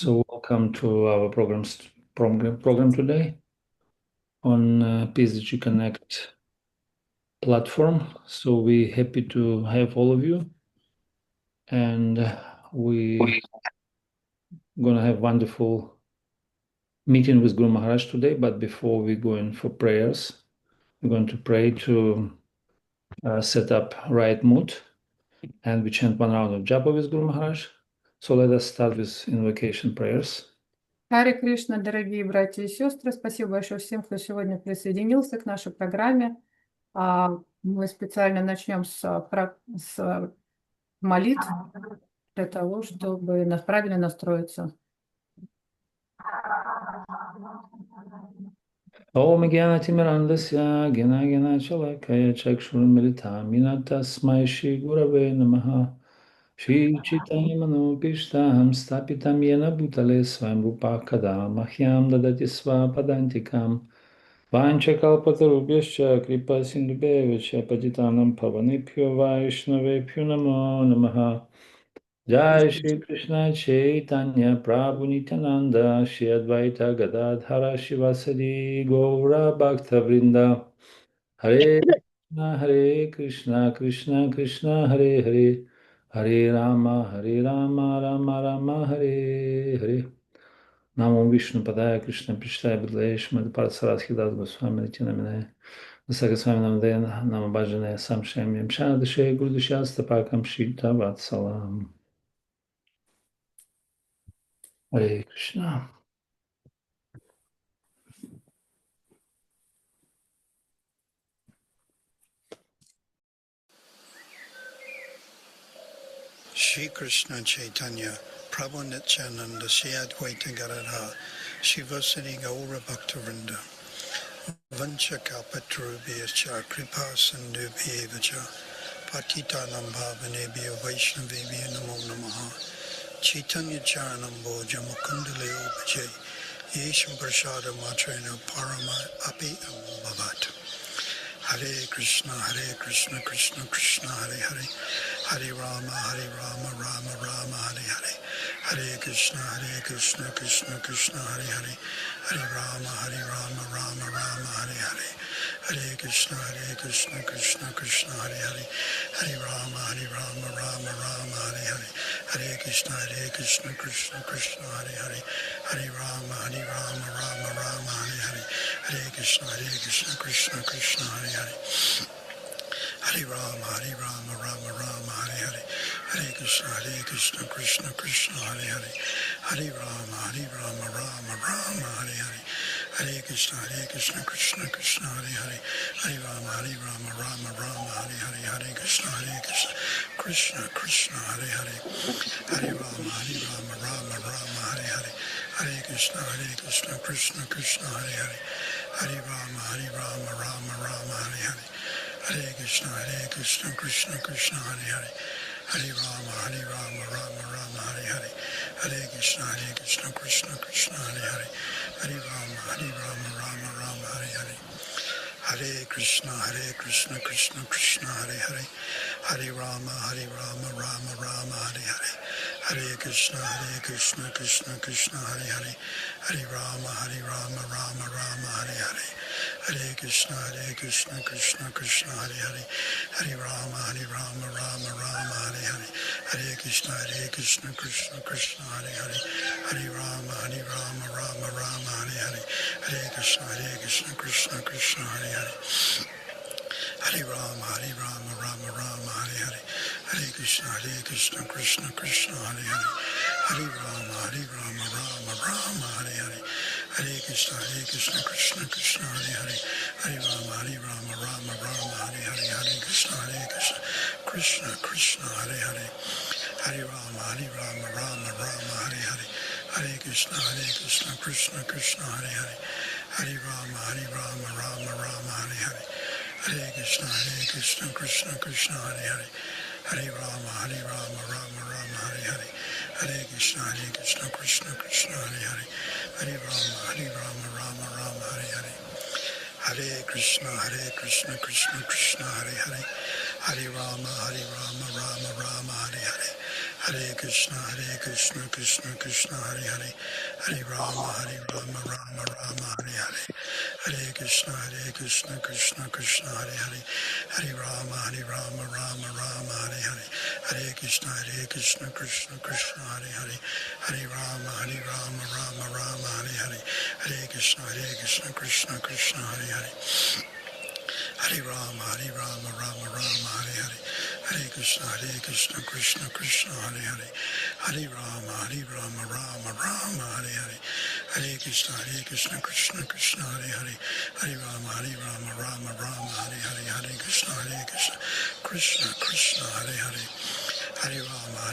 So welcome to our program today on PSG Connect platform. So we're happy to have all of you, and we're gonna have wonderful meeting with Guru Maharaj today. But before we go in for prayers, we're going to pray to set up right mood, and we chant one round of japa with Guru Maharaj. So let us start with invocation prayers. Харе Кришна, дорогие братья и сестры, спасибо большое всем, кто сегодня присоединился к нашей программе. Мы специально начнем с молитв для того, чтобы правильно настроиться. Om Gyanatimirandasya Gena Chalakaya Chakshurmilitam Tasmai Shri Gurave Namaha Shri Chaitanya Manopishtam Stapitam Yena Bhutale Swam Rupa Kada Mahyam Dadati Swapadantikam Vanchakalpatarubhyascha Kripa Sindhubheva Patitanam Pavanebhyo Vaishnavebhyo Namo Namaha Jai Shri Krishna Chaitanya Prabhu Nityananda Shri Advaita Gadadhara Shivasadi Gaura Bhakta Vrinda Hare Krishna Krishna Krishna Hare Hare Hare Rama Rama Rama Hare Hare Namo Vishnu Padaya Krishna Prishtaya Bhadlesh Madhupar Sarathki Das Goswami Nityanamine Vasaka Swami Namdena Nama Bhajane Samshem Yam Shanadashe Gurudushyastapakam Shita Vatsalam Hare Krishna. Shri Krishna Chaitanya Prabhu Nityananda Shri Advaita Gadadhara Shivasadi Gaura Bhaktivinoda Vancha Kalpatarubhyascha Kripa Sindhubhyevacha Patitanam Bhavanebhyo Vaishnavebhyo Namo Namaha Chaitanya Charanam Bhoja Mukundale Upajay Yesham Prasada Matrena Parama Api Bhavat Hare Krishna Krishna Krishna Hare Hare Hare Rama Rama Rama Hare Hare Hare Krishna Krishna Krishna Hare Hare Hare Rama Rama Rama Hare Hare Hare Krishna Krishna Krishna Hare Hare Hare Rama Rama Rama Hare Hare Hare Krishna Krishna Krishna Hare Hare Hare Rama Rama Rama Hare Hare Hare Krishna Krishna Krishna Hare Hare Hare Rama Rama Rama Hare Hare Hare Krishna Krishna Krishna Hare Hare Hare Rama Rama Rama Hare Hare Hare Krishna Krishna Krishna Hare Hare Hare Rama Rama Rama Hare Hare Hare Krishna Krishna Hare Hare Hare Rama Rama Rama Hare Hare Hare Krishna Krishna Krishna Hare Hare Hare Rama Rama Rama Hare Hare Hare Krishna Krishna Krishna Hare Hare Hare Rama Rama Hare Hare Hare Krishna Krishna Krishna Hare Hare Hare Rama Rama Hare Hare Hare Krishna Krishna Krishna Hare Hare Hare Rama Rama Hare Hare Hare Krishna Krishna Krishna Hare Hare Hare Rama Rama Hare Hare Hare Krishna Krishna Krishna Hare Hare Hare Rama Rama Hare Hare Hare Krishna Krishna Krishna Hare Hare Hare Rama Rama Hare Hare Hare Krishna Krishna Krishna Hare Hare Hare Rama Rama Hare Hare Hare Krishna Krishna Krishna Hare Hare Hare Rama Rama Hare Hare Hare Krishna Krishna Krishna Hare Hare Hare Rama Rama Hare Hare Hare Krishna Krishna Hare Hare Hare Rama Rama Hare Hare Hare Krishna Krishna Krishna Hare Hare Hare Rama Rama Hare Hare Hare Krishna Krishna Krishna Hare Hare Hare Rama Rama Hare Hare Hare Krishna Krishna Krishna Hare Hare Hare Rama Rama Hare Hare Hare Krishna Krishna Krishna Hare Hare Hare Rama Rama Rama Hare Hare Hare Krishna, Krishna Krishna, Hare Hare, Hare Rama, Rama Rama, Hare Hare. Hare Krishna, Krishna Krishna, Hare Hare, Hare Rama, Rama Rama, Hare Hare. Hare Krishna, Krishna Krishna, Hare Hare, Hare Rama, Rama Rama, Hare Hare. Hare Krishna, Krishna Krishna, Hare Hare. Hare Rama, Rama Rama, Hare Hare. Hare Krishna, Krishna Krishna, Hare Hare. Hare Rama, Rama Rama, Hare Hare. Hare Krishna, Krishna Krishna, Hare Hare. Hare Rama, Rama Rama, Hare Hare. Hare Krishna, Krishna Krishna, Hare Hare. Hare Rama,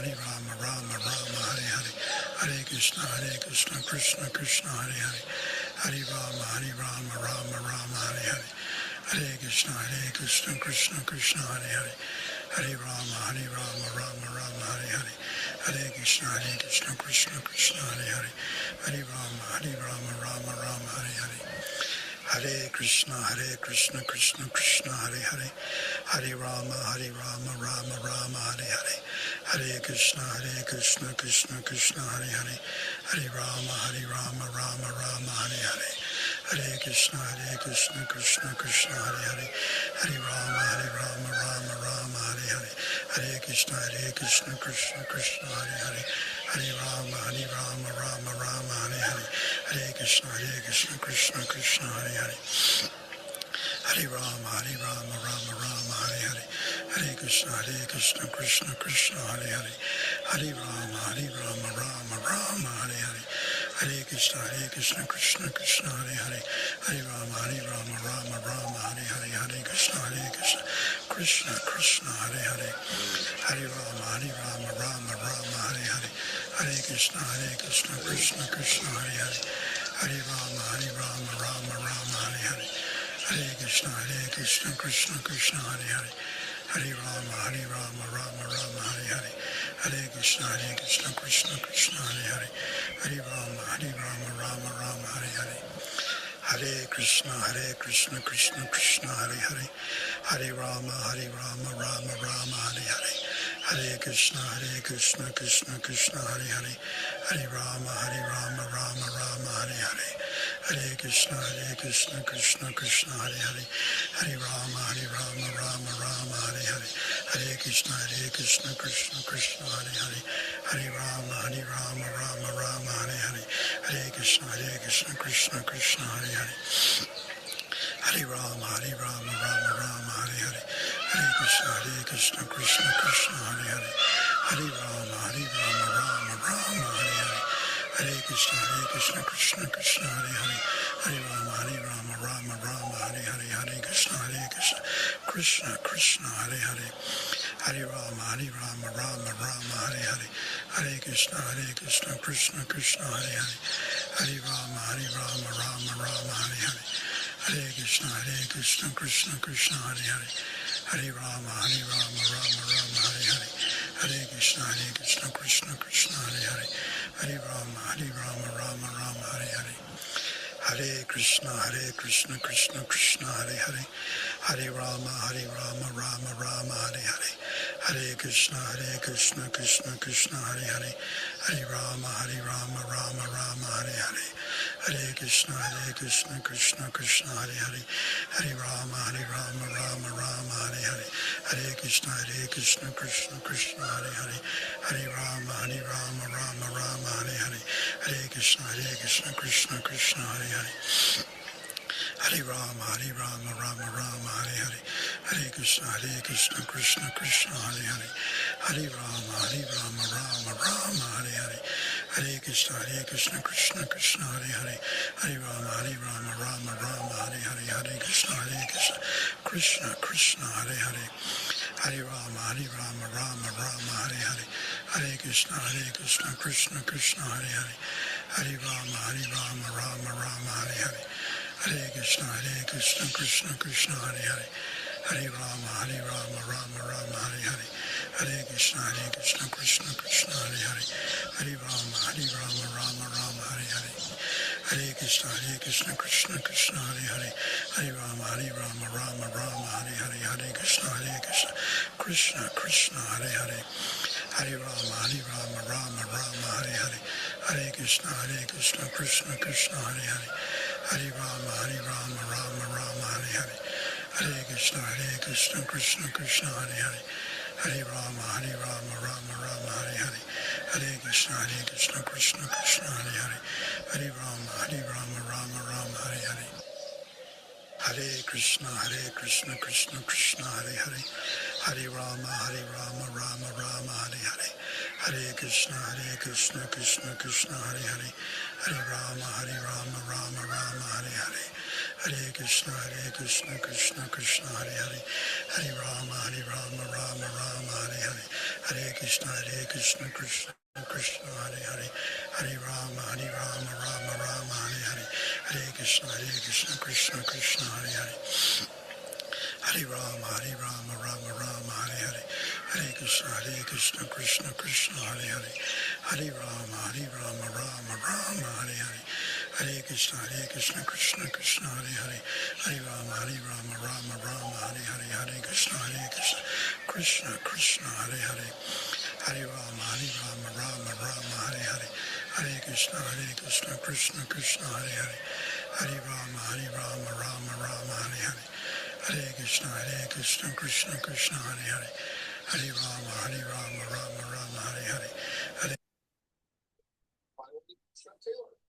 Rama Rama, Hare Hare. Hare Krishna, Krishna Krishna, Hare Hare. Hare Rama, Rama Rama, Hare Hare. Hare Krishna, Krishna Krishna, Hare Hare. Hare Rama, Rama Rama, Hare Hare. Hare Krishna, Krishna Krishna, Hare Hare. Hare Rama, Rama Rama, Hare Hare. Hare Krishna, Krishna Krishna, Hare Hare. Hare Rama, Rama Rama, Hare Hare. Hare Krishna, Krishna Krishna, Hare Hare. Hare Rama, Rama Rama, Hare Hare. Hare Krishna, Krishna Krishna, Hare Hare. Hare Rama, Rama Rama, Hare Hare. Hare Krishna, Krishna Krishna, Hare Hare. Hare Rama, Rama Rama, Hare Hare. Hare Krishna, Krishna Krishna, Hare Hare. Hare Rama, Rama Rama, Hare Hare. Hare Krishna, Krishna Krishna, Hare Hare. Hare Rama, Rama Rama, Hare Hare. Hare Krishna, Krishna Krishna, Hare Hare. Hare Rama, Rama Rama, Hare Hare. Hare Krishna, Krishna Krishna, Hare Hare. Hare Rama, Rama Rama, Hare Hare. Hare Krishna, Krishna Krishna, Hare Hare. Hare Rama, Rama Rama, Hare Hare. Hare Krishna, Krishna Krishna, Hare Hare. Hare Rama, Rama Rama, Hare Hare. Hare Krishna, Krishna Krishna, Hare Hare. Hare Rama, Rama Rama, Hare Hare. Hare Krishna, Krishna Krishna, Hare Hare. Hare Rama, Rama Rama, Hare Hare. Hare Krishna, Krishna Krishna, Hare Hare. Hare Rama, Rama Rama, Hare Hare. Hare Krishna, Krishna Krishna, Hare Hare. Hare Rama, Rama Rama, Hare Hare. Hare Krishna, Krishna Krishna, Hare Hare. Hare Rama, Rama Rama, Hare Hare. Hare Krishna, Krishna Krishna, Hare Hare. Hare Rama, Rama Rama, Hare Hare. Hare Krishna, Krishna Krishna, Hare Hare. Hare Rama, Rama Rama, Hare Hare. Hare Krishna, Krishna Krishna, Hare Hare. Hare Rama, Rama Rama, Hare Hare. Hare Krishna, Krishna Krishna, Hare Hare. Hare Rama, Rama Rama, Hare Hare. Hare Krishna, Krishna Krishna, Hare Hare. Hare Rama, Rama Rama, Hare Hare. Hare Krishna, Krishna Krishna, Hare Hare. Hare Rama, Rama Rama, Hare Hare. Hare Krishna, Krishna Krishna, Hare Hare. Hare Rama, Rama Rama, Hare Hare. Hare Krishna, Krishna Krishna, Hare Hare. Hare Rama, Rama Rama, Hare Hare. Hare Krishna, Krishna Krishna, Hare Hare. Hare Rama, Rama Rama, Hare Hare. Hare Krishna, Krishna Krishna, Hare Hare. Hare Rama, Rama Rama, Hare Hare. Hare Krishna, Krishna Krishna, Hare Hare. Hare Rama, Rama Rama, Hare Hare. Hare Krishna, Krishna Krishna, Hare Hare. Hare Rama, Rama Rama, Hare Hare. Hare Krishna, Krishna Krishna, Hare Hare. Hare Rama, Rama Rama, Hare Hare. Hare Krishna, Krishna Krishna, Hare Hare. Hare Rama, Rama Rama, Hare Hare. Hare Krishna, Krishna Krishna, Hare Hare. Hare Rama, Rama Rama, Hare Hare. Hare Krishna, Krishna Krishna, Hare Hare. Hare Rama, Rama Rama, Hare Hare. Hare Krishna, Krishna Krishna, Hare Hare. Hare Rama, Rama Rama, Hare Hare. Hare Krishna, Krishna Krishna, Hare Hare. Hare Rama, Rama Rama, Hare Hare. Hare Krishna, Krishna Krishna, Hare Hare. Hare Rama, Rama Rama, Hare Hare. Hare Krishna, Krishna Krishna, Hare Hare. Hare Rama, Rama Rama, Hare Hare. Hare Krishna, Krishna Krishna, Hare Hare. Hare Rama, Rama Rama, Hare Hare. Hare Krishna, Krishna Krishna, Hare Hare. Hare Rama, Rama Rama, Hare Hare. Hare Krishna, Krishna Krishna, Hare Hare. Hare Rama, Rama Rama, Hare Hare. Hare Krishna, Krishna Krishna, Hare Hare. Hare Rama, Rama Rama, Hare Hare. Hare Krishna, Krishna Krishna, Hare Hare. Hare Rama, Rama Rama, Hare Hare. Hare Krishna, Krishna Krishna, Hare Hare. Hare Rama, Rama Rama, Hare Hare. Hare Krishna, Krishna Krishna, Hare Hare. Hare Rama, Rama Rama, Hare Hare. Hare Krishna, Krishna Krishna, Hare Hare. Hare Rama, Rama Rama, Hare Hare. Hare Krishna, Krishna Krishna, Hare Hare. Hare Rama, Rama Rama, Hare Hare. Hare Krishna, Krishna Krishna, Hare Hare. Hare Rama, Rama Rama, Hare Hare. Hare Krishna, Krishna Krishna, Hare Hare. Hare Rama, Rama Rama, Hare Hare. Hare Krishna, Krishna Krishna, Hare Hare. Hare Rama, Rama Rama, Hare Hare. Hare Krishna, Krishna Krishna, Hare Hare. Hare Rama, Rama Rama, Hare Hare. Hare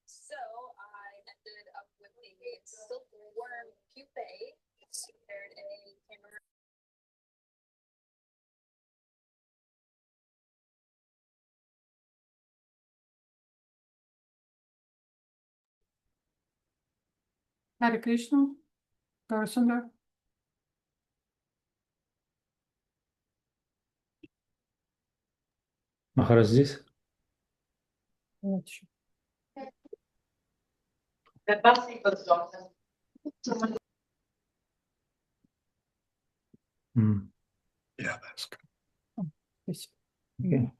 So I ended up with a silkworm pupae, prepared a camera. Hare Krishna, Gaurasundar. Махарадж здесь? Вот еще. Yeah, that's good. Здесь. Okay.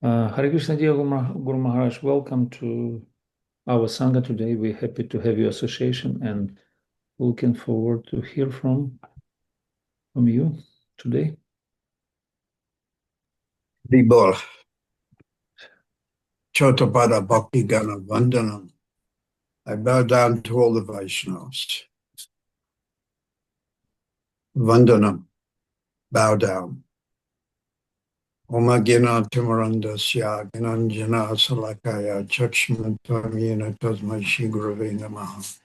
Hare Krishna, dear Guru Maharaj, welcome to our Sangha today. We're happy to have your association and looking forward to hear from you today. Vibol. Chotapada Bhakti Gana Vandanam. I bow down to all the Vaishnavas. Vandanam. Bow down. Oma Gina Timarandasya Ginanjana Salakaya Chakshmantamyena Tasmai Shri Gurave Namaha.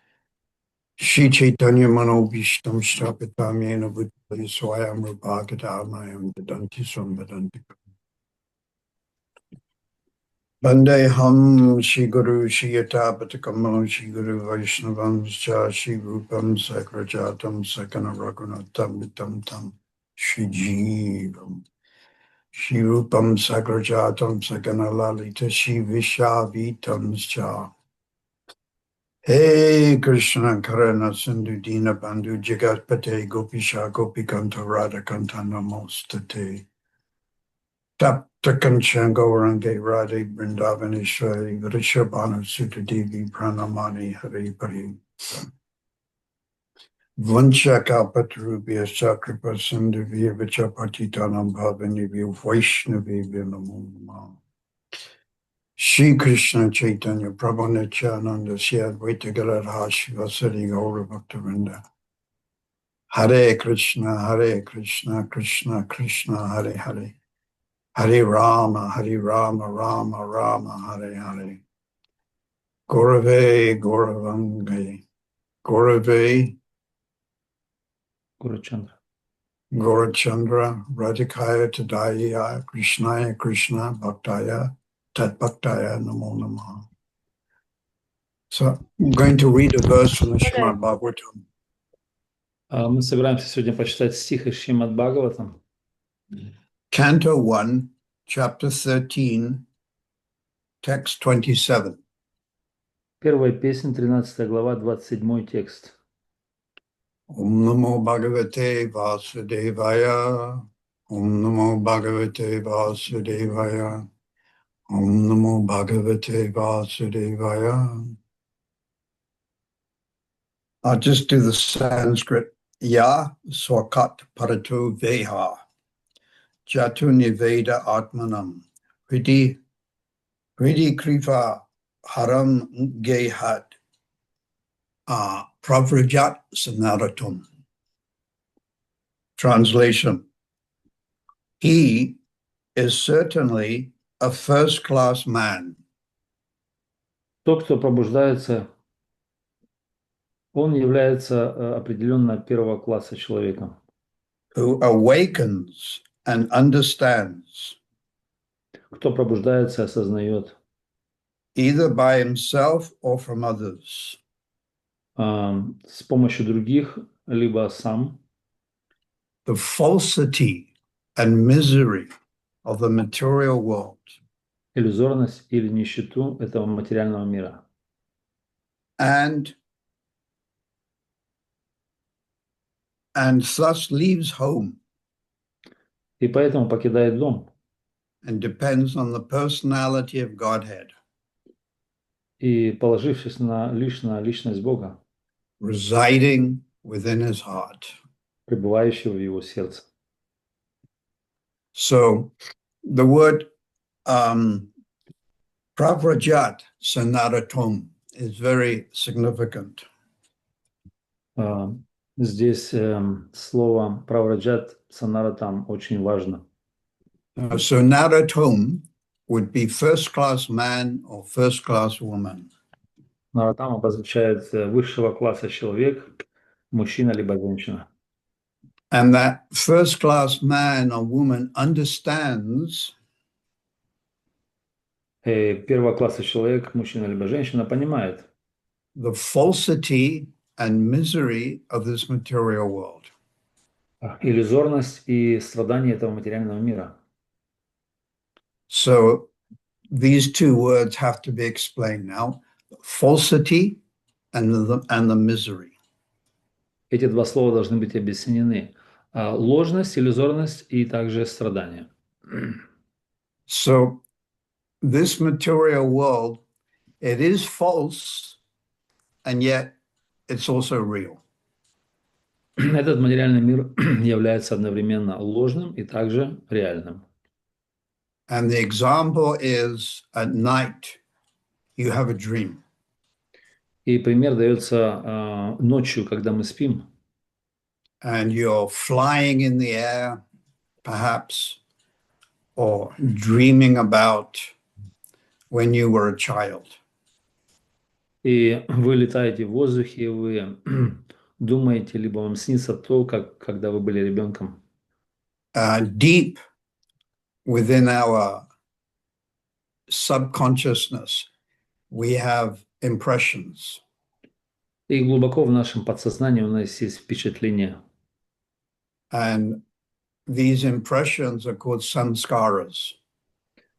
Shri Chaitanya Manobhishtam Shtapitamyena Buddhaya Swayam Rupakatamayam Vedanti Samvedanti. Vandeham Shri Guru Shri Yatapatakamam Shri Guru Vaishnavam Cha Shri Rupam Sakrajatam Sakana Raghunatam Vitam Tam Shri Jivam Shri Rupam Sakrajatam Sakana Lalita Shri Vishavitam Cha. Hey Krishna Karana Sindhu Dina Bandhu Jagatpate Gopisha Gopikanta Radhakanta Namostate. Tapta Kanchan Gaurange Radhe Vrindavaneshwari Vrishabhanu Sutta Devi Pranamani Hari Pari. Vancha Kalpatarubhya Sakripa Sindhuvya Vichapatitanam Bhavanivya Vaishnavivya Namo Namah. Shri Krishna Chaitanya Prabhu Nityananda Sri Advaita Gadadhar Shivasari Gaura Bhaktavinda. Hare Krishna, Krishna Krishna, Hare Hare. Hare Rama, Rama Rama, Hare Hare. Gaurave, Gauravange. Gaurave, Guru Chandra. Gaurachandra, Radhikaya Tadaya, Krishnaya Krishna, Bhaktaya, Tat Bhaktaya, Namo Namaha. So I'm going to read a verse from the Srimad Bhagavatam. Мы собираемся сегодня почитать стих из Шримад Бхагаватам. Canto 1, Chapter 13, Text 27. Первая песня, 13 глава, 27 текст. Om Namo Bhagavate Vasudevaya. Om Namo Bhagavate Vasudevaya. Om Namo Bhagavate Vasudevaya. I'll just do the Sanskrit. Ya Swakat Parato Veha. Jatu Niveda Atmanam Hridi Kripa Haram Gehat Pravrajat Sanaratum. Translation: He is certainly a first-class man. Тот, кто пробуждается, он является определенно первого класса человеком, Who awakens and understands, кто пробуждается и осознает either by himself or from others, с помощью других, либо сам, the falsity and misery of the material world, иллюзорность или нищету этого материального мира. and thus leaves home И поэтому покидает дом and depends on the personality of Godhead, и, положившись лишь на личность Бога, residing within his heart. пребывающего в его сердце. So the word Pravrajat Sanaratum is very significant. Здесь слово «правраджат санаратам» очень важно. So Naratum would be first-class man or first-class woman. Наратам обозначает высшего класса человек, мужчина либо женщина. And that first-class man or woman understands Первого класса человек, мужчина либо женщина, понимает the falsity and misery of this material world. иллюзорность и страдания этого материального мира. So these two words have to be explained now: falsity and the misery. Эти два слова должны быть объяснены. Ложность, иллюзорность и также страдание. So this material world, it is false, and yet it's also real. Этот материальный мир является одновременно ложным и также реальным. And the example is at night, you have a dream. И пример дается ночью, когда мы спим. And you're flying in the air, perhaps, or dreaming about when you were a child. И вы летаете в воздухе, и вы думаете, либо вам снится то, когда вы были ребенком. Deep within our subconsciousness, we have impressions. И глубоко в нашем подсознании у нас есть впечатления. And these impressions are called samskaras.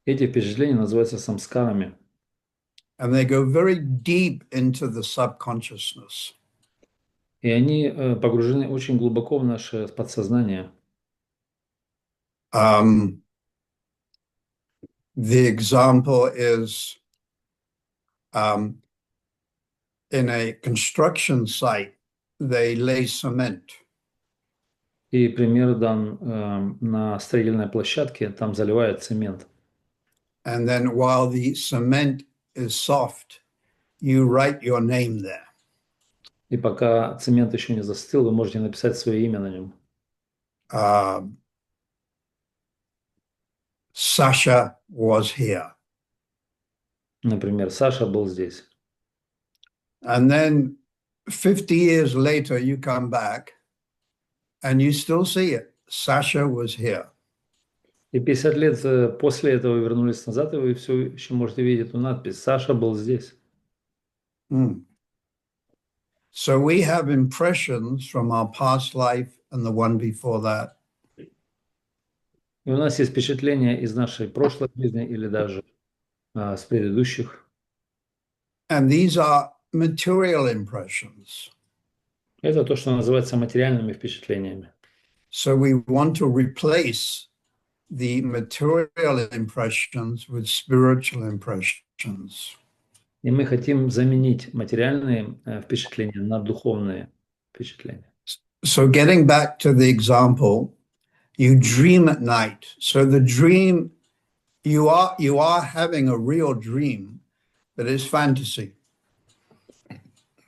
Эти впечатления называются самскарами. And they go very deep into the subconsciousness. И они погружены очень глубоко в наше подсознание. The example is in a construction site, they lay cement. И пример дан на строительной площадке, там заливают цемент. And then while the cement is soft, you write your name there. И пока цемент еще не застыл, вы можете написать свое имя на нем. Sasha was here. Например, Саша был здесь. And then 50 years later, you come back and you still see it. Sasha was here. И 50 лет после этого вы вернулись назад, и вы все еще можете видеть эту надпись «Саша был здесь». So we have impressions from our past life and the one before that. И у нас есть впечатления из нашей прошлой жизни или даже с предыдущих. And these are material impressions. Это то, что называется материальными впечатлениями. So we want to replace the material impressions with spiritual impressions. И мы хотим заменить материальные впечатления на духовные впечатления. So getting back to the example, You dream at night. So the dream, you are having a real dream, but it's fantasy.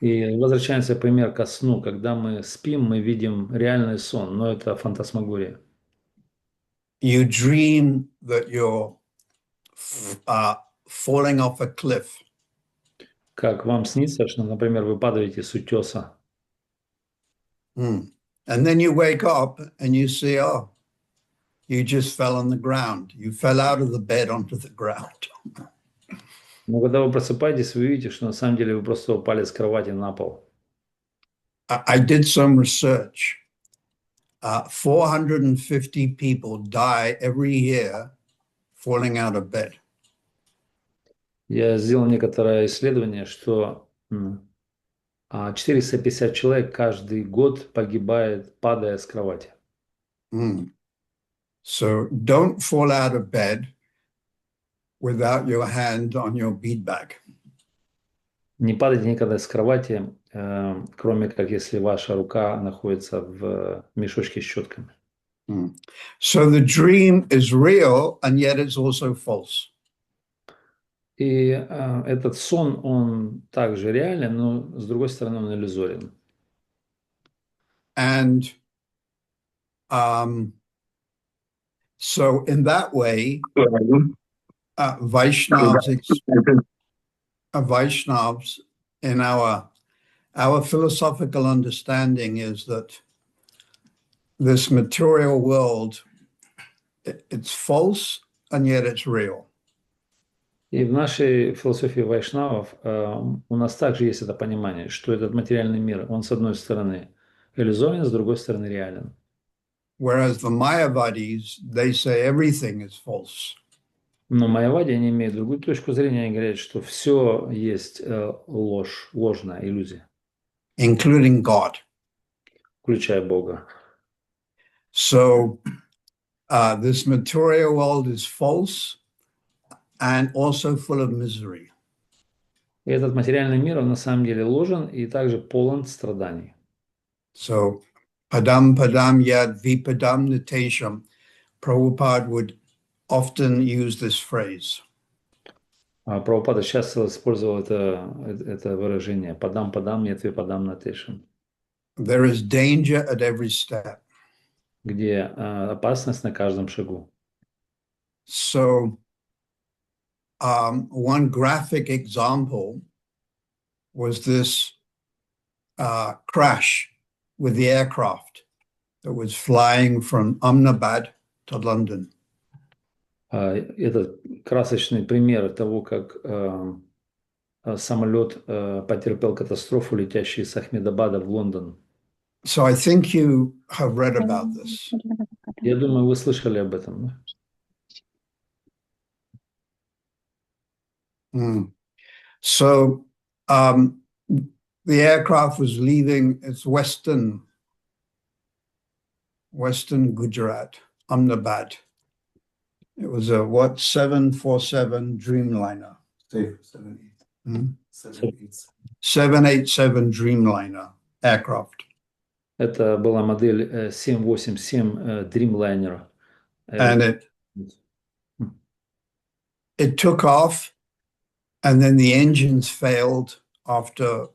И возвращаемся, пример, ко сну. Когда мы спим, мы видим реальный сон, но это фантасмагория. You dream that you're falling off a cliff. Как вам снится, что, например, вы падаете с утеса, And then you wake up and you see, oh, you just fell on the ground. You fell out of the bed onto the ground. но когда вы просыпаетесь, вы видите, что на самом деле вы просто упали с кровати на пол. I did some research. 450 people die every year falling out of bed. Я сделал некоторое исследование, что 450 человек каждый год погибает, падая с кровати. So don't fall out of bed without your hand on your beadbag. Не падайте никогда с кровати, кроме как если ваша рука находится в мешочке с четками. So the dream is real, and yet it's also false. И этот сон, он также реален, но с другой стороны он иллюзорен. And so in that way, Vaishnavas in our philosophical understanding is that this material world, it's false, and yet it's real. И в нашей философии вайшнавов у нас также есть это понимание, что этот материальный мир, он с одной стороны иллюзорен, с другой стороны реален. Whereas the Mayavadis, they say everything is false. Но майявади, они имеют другую точку зрения, они говорят, что все есть ложь, ложная иллюзия. Including God. Включая Бога. So this material world is false and also full of misery. И этот материальный мир, он на самом деле ложен и также полон страданий. So padam padam yad vipadam nitesham, Prabhupada would often use this phrase. Прабхупада часто использовал это выражение «падам падам нет випадам натешам», There is danger at every step. где опасность на каждом шагу. So one graphic example was this crash with the aircraft that was flying from Ahmedabad to London. Это красочный пример того, как самолет потерпел катастрофу, летящий с Ахмедабада в Лондон. So I think you have read about this. Я думаю, вы слышали об этом. Да? So the aircraft was leaving its western Gujarat, Ahmedabad. It was a 747 Dreamliner. 787 Dreamliner aircraft. Это была модель 787 Dreamliner. And it took off, and then the engines failed after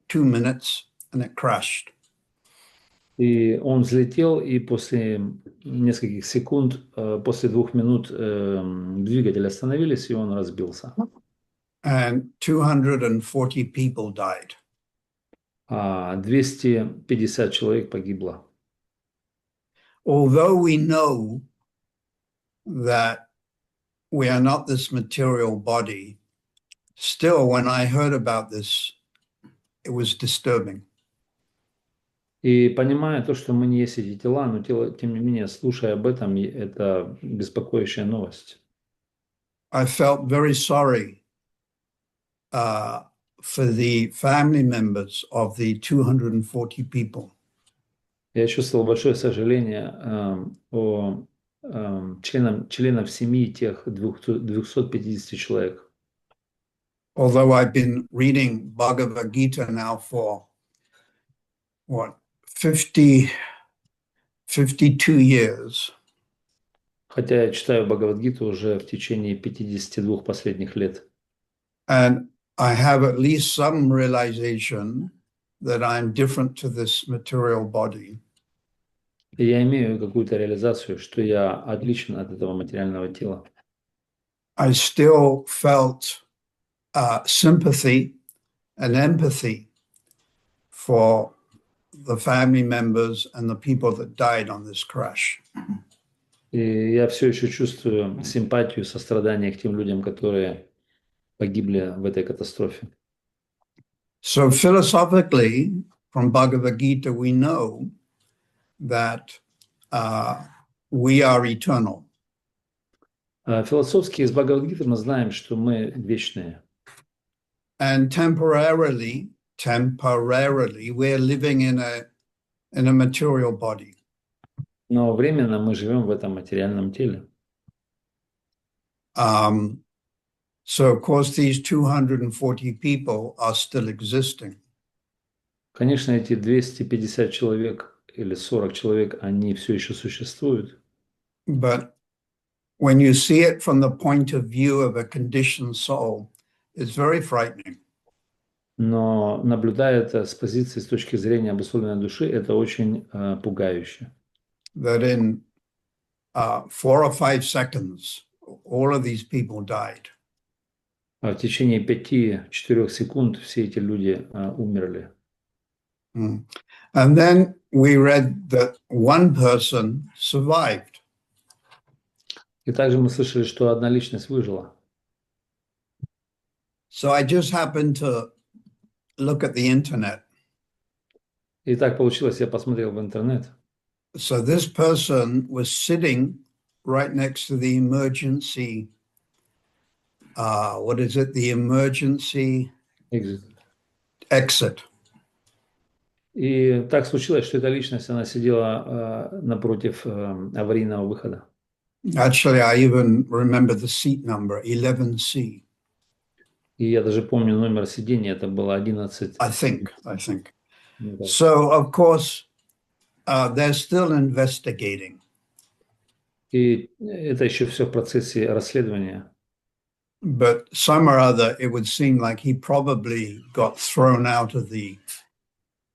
2 minutes, and it crashed. И он взлетел, и после нескольких секунд, после 2 минут двигатели остановились, и он разбился. And 240 people died. 250 человек погибло. Although we know that we are not this material body, still, when I heard about this, it was disturbing. И понимая то, что мы не есть эти тела, но тем не менее, слушая об этом, это беспокоящая новость. I felt very sorry for the family members of the 240 people. Я чувствовал большое сожаление о членам семьи тех 250 человек. Although I've been reading Bhagavad Gita now for 50 52 years. Хотя я читаю Бхагавад-гиту уже в течение 52 последних лет. And I have at least some realization that I'm different to this material body. И я имею какую-то реализацию, что я отличен от этого материального тела. I still felt sympathy and empathy for the family members and the people that died on this crash. И я все еще чувствую симпатию, сострадание к тем людям, которые погибли в этой катастрофе. So philosophically, from Bhagavad Gita, we know that we are eternal. Философски из Бхагавад-гиты мы знаем, что мы вечные. And temporarily, we're living in a material body. Но временно мы живем в этом материальном теле. So, of course, these 240 people are still existing. Конечно, эти 250 человек или 40 человек, они все еще существуют. But when you see it from the point of view of a conditioned soul, it's very frightening. Но наблюдая это с позиции, с точки зрения обусловленной души, это очень пугающе. That in 4 or 5 seconds, all of these people died. В течение 5-4 секунд все эти люди умерли. And then we read that one person survived. И также мы слышали, что одна личность выжила. So I just happened to look at the internet. И так получилось, я посмотрел в интернет. So this person was sitting right next to the emergency, the emergency exit. И так случилось, что эта личность, она сидела напротив аварийного выхода. Actually, I even remember the seat number, 11C. И я даже помню номер сидения, это было 11. I think. So, of course, they're still investigating. И это еще все в процессе расследования. But some or other, it would seem like he probably got thrown out of the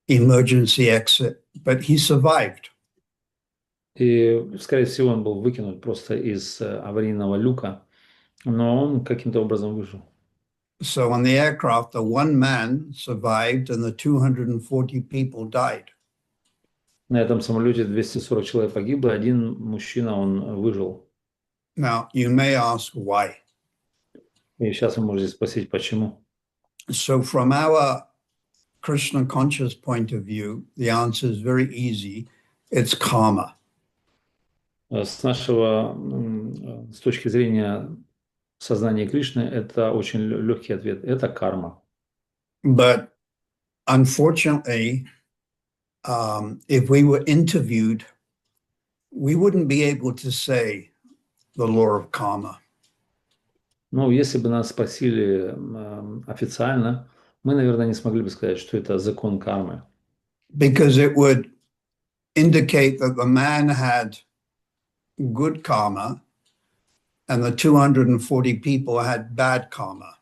emergency exit, but he survived. И, скорее всего, он был выкинут просто из аварийного люка, но он каким-то образом выжил. So on the aircraft, the one man survived and the 240 people died. На этом самолете 240 человек погибло, один мужчина, он выжил. Now, you may ask why. И сейчас вы можете спросить, почему. So from our Krishna conscious point of view, the answer is very easy. It's karma. С точки зрения сознания Кришны, это очень легкий ответ. Это карма. But unfortunately, if we were interviewed, we wouldn't be able to say the law of karma. Ну, если бы нас спросили официально, мы, наверное, не смогли бы сказать, что это закон кармы. Because it would indicate that the man had good karma and the 240 people had bad karma.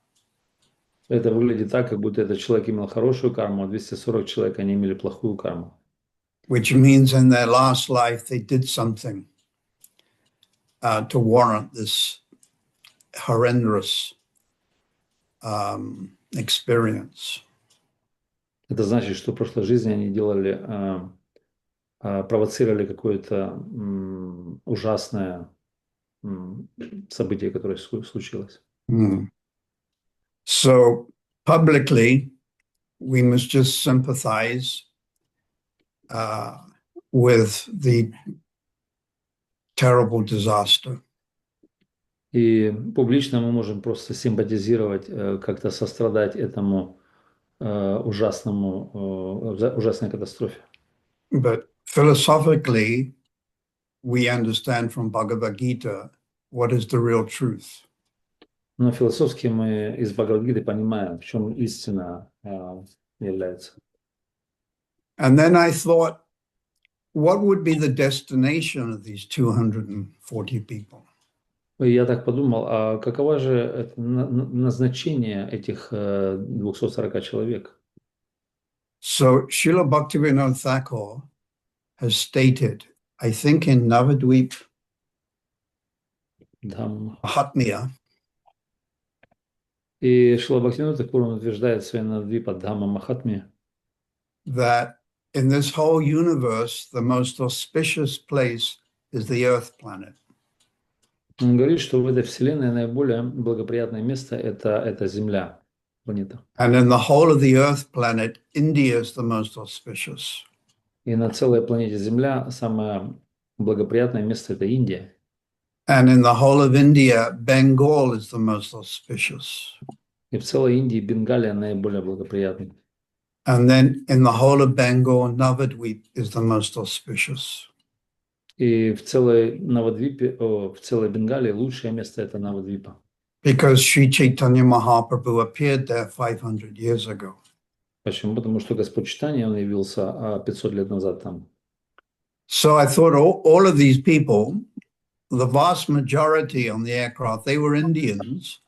Это выглядит так, как будто этот человек имел хорошую карму, а 240 человек, они имели плохую карму. Which means in their last life they did something to warrant this horrendous experience. Это значит, что в прошлой жизни они делали, провоцировали какое-то ужасное событие, которое случилось. So publicly, we must just sympathize with the terrible disaster. И публично мы можем просто симпатизировать, как-то сострадать этому ужасной катастрофе. But philosophically, we understand from Bhagavad Gita what is the real truth. Но философски мы из Бхагавад-гиты понимаем, в чем истина является. And then I thought, what would be the destination of these 240 people? И я так подумал, а каково же это назначение этих 240 человек? So Srila Bhaktivinoda Thakur has stated, I think in Navadvip Дхамма. Mahatmya, И Шрила Бхактивинода Тхакур он утверждает в своей Надвипа Дхамма Махатме, that in this whole universe, the most auspicious place is the Earth planet. он говорит, что в этой вселенной наиболее благоприятное место это Земля, планета. And in the whole of the Earth planet, India is the most auspicious. И на целой планете Земля самое благоприятное место это Индия. And in the whole of India, Bengal is the most auspicious. И в целой Индии Бенгалия наиболее благоприятная. And then in the whole of Bengal, Navadvip is the most auspicious. И в целой Навадвипе, в целой Бенгалии лучшее место это Навадвипа. Because Sri Chaitanya Mahaprabhu appeared there 500 years ago. Почему? Потому что Господь Чайтанья, он явился 500 лет назад там. So I thought all of these people, the vast majority on the aircraft, they were Indians.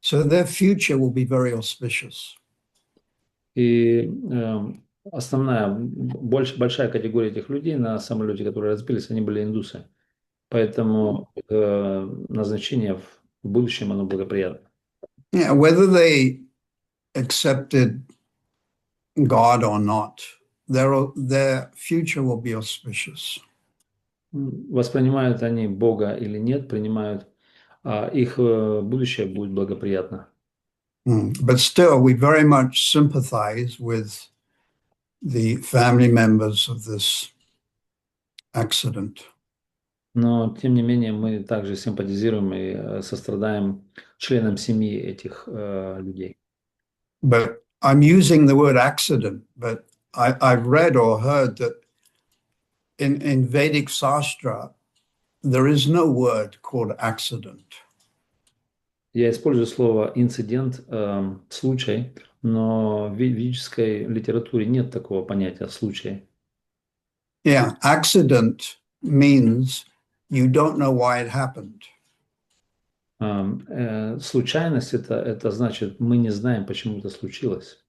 So their future will be very auspicious. И большая категория этих людей на самолете, которые разбились, они были индусы. Поэтому назначение в будущем, оно благоприятно. Yeah, whether they accepted God or not, their future will be auspicious. Воспринимают они Бога или нет, принимают, их будущее будет благоприятно. But still, we very much sympathize with the family members of this accident. Но, тем не менее, мы также симпатизируем и сострадаем членам семьи этих людей. But I'm using the word accident, but I've read or heard that in Vedic Sastra, there is no word called accident. Я использую слово инцидент, случай, но в ведической литературе нет такого понятия случай. Yeah, accident means you don't know why it happened. Случайность это значит, мы не знаем, почему это случилось.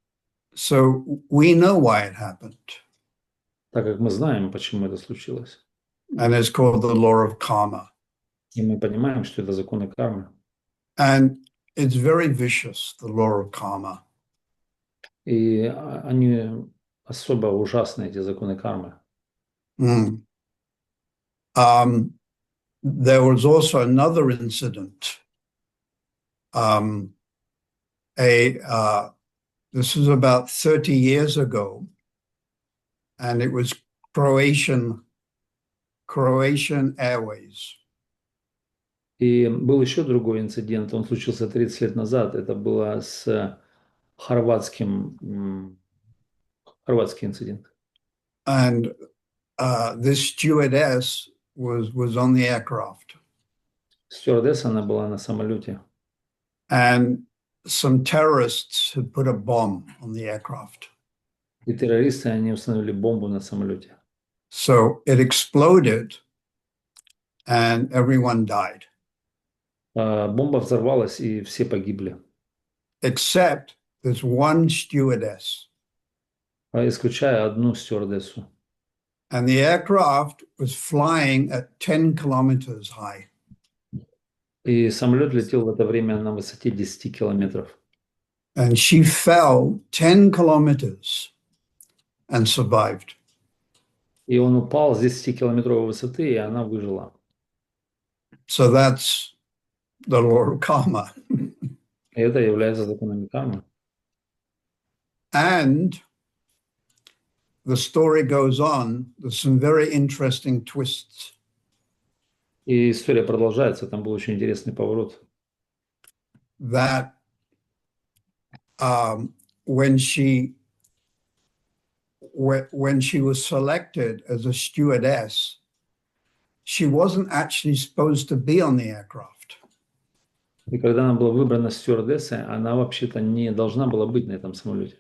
So we know why it happened. Так как мы знаем, почему это случилось. And it's called the law of karma. И мы понимаем, что это законы кармы. And it's very vicious, the law of karma. И они особо ужасны, эти законы кармы. There was also another incident. This was about 30 years ago, and it was Croatian Airways. И был еще другой инцидент, он случился 30 лет назад. Это было с хорватский инцидент. And this stewardess was on the aircraft. Стюардесса, она была на самолете. And some terrorists had put a bomb on the aircraft. И террористы, они установили бомбу на самолете. So it exploded, and everyone died. Бомба взорвалась, и все погибли. Except there's one stewardess. Исключая одну стюардессу. And the aircraft was flying at 10 kilometers high. И самолет летел в это время на высоте 10 километров. And she fell 10 kilometers and survived. И он упал с 10-километровой высоты, и она выжила. So that's the law of karma. И это является законами кармы. And the story goes on. There's some very interesting twists. И история продолжается, там был очень интересный поворот. That when she was selected as a stewardess, she wasn't actually supposed to be on the aircraft. И когда она была выбрана стюардессой, она вообще-то не должна была быть на этом самолете.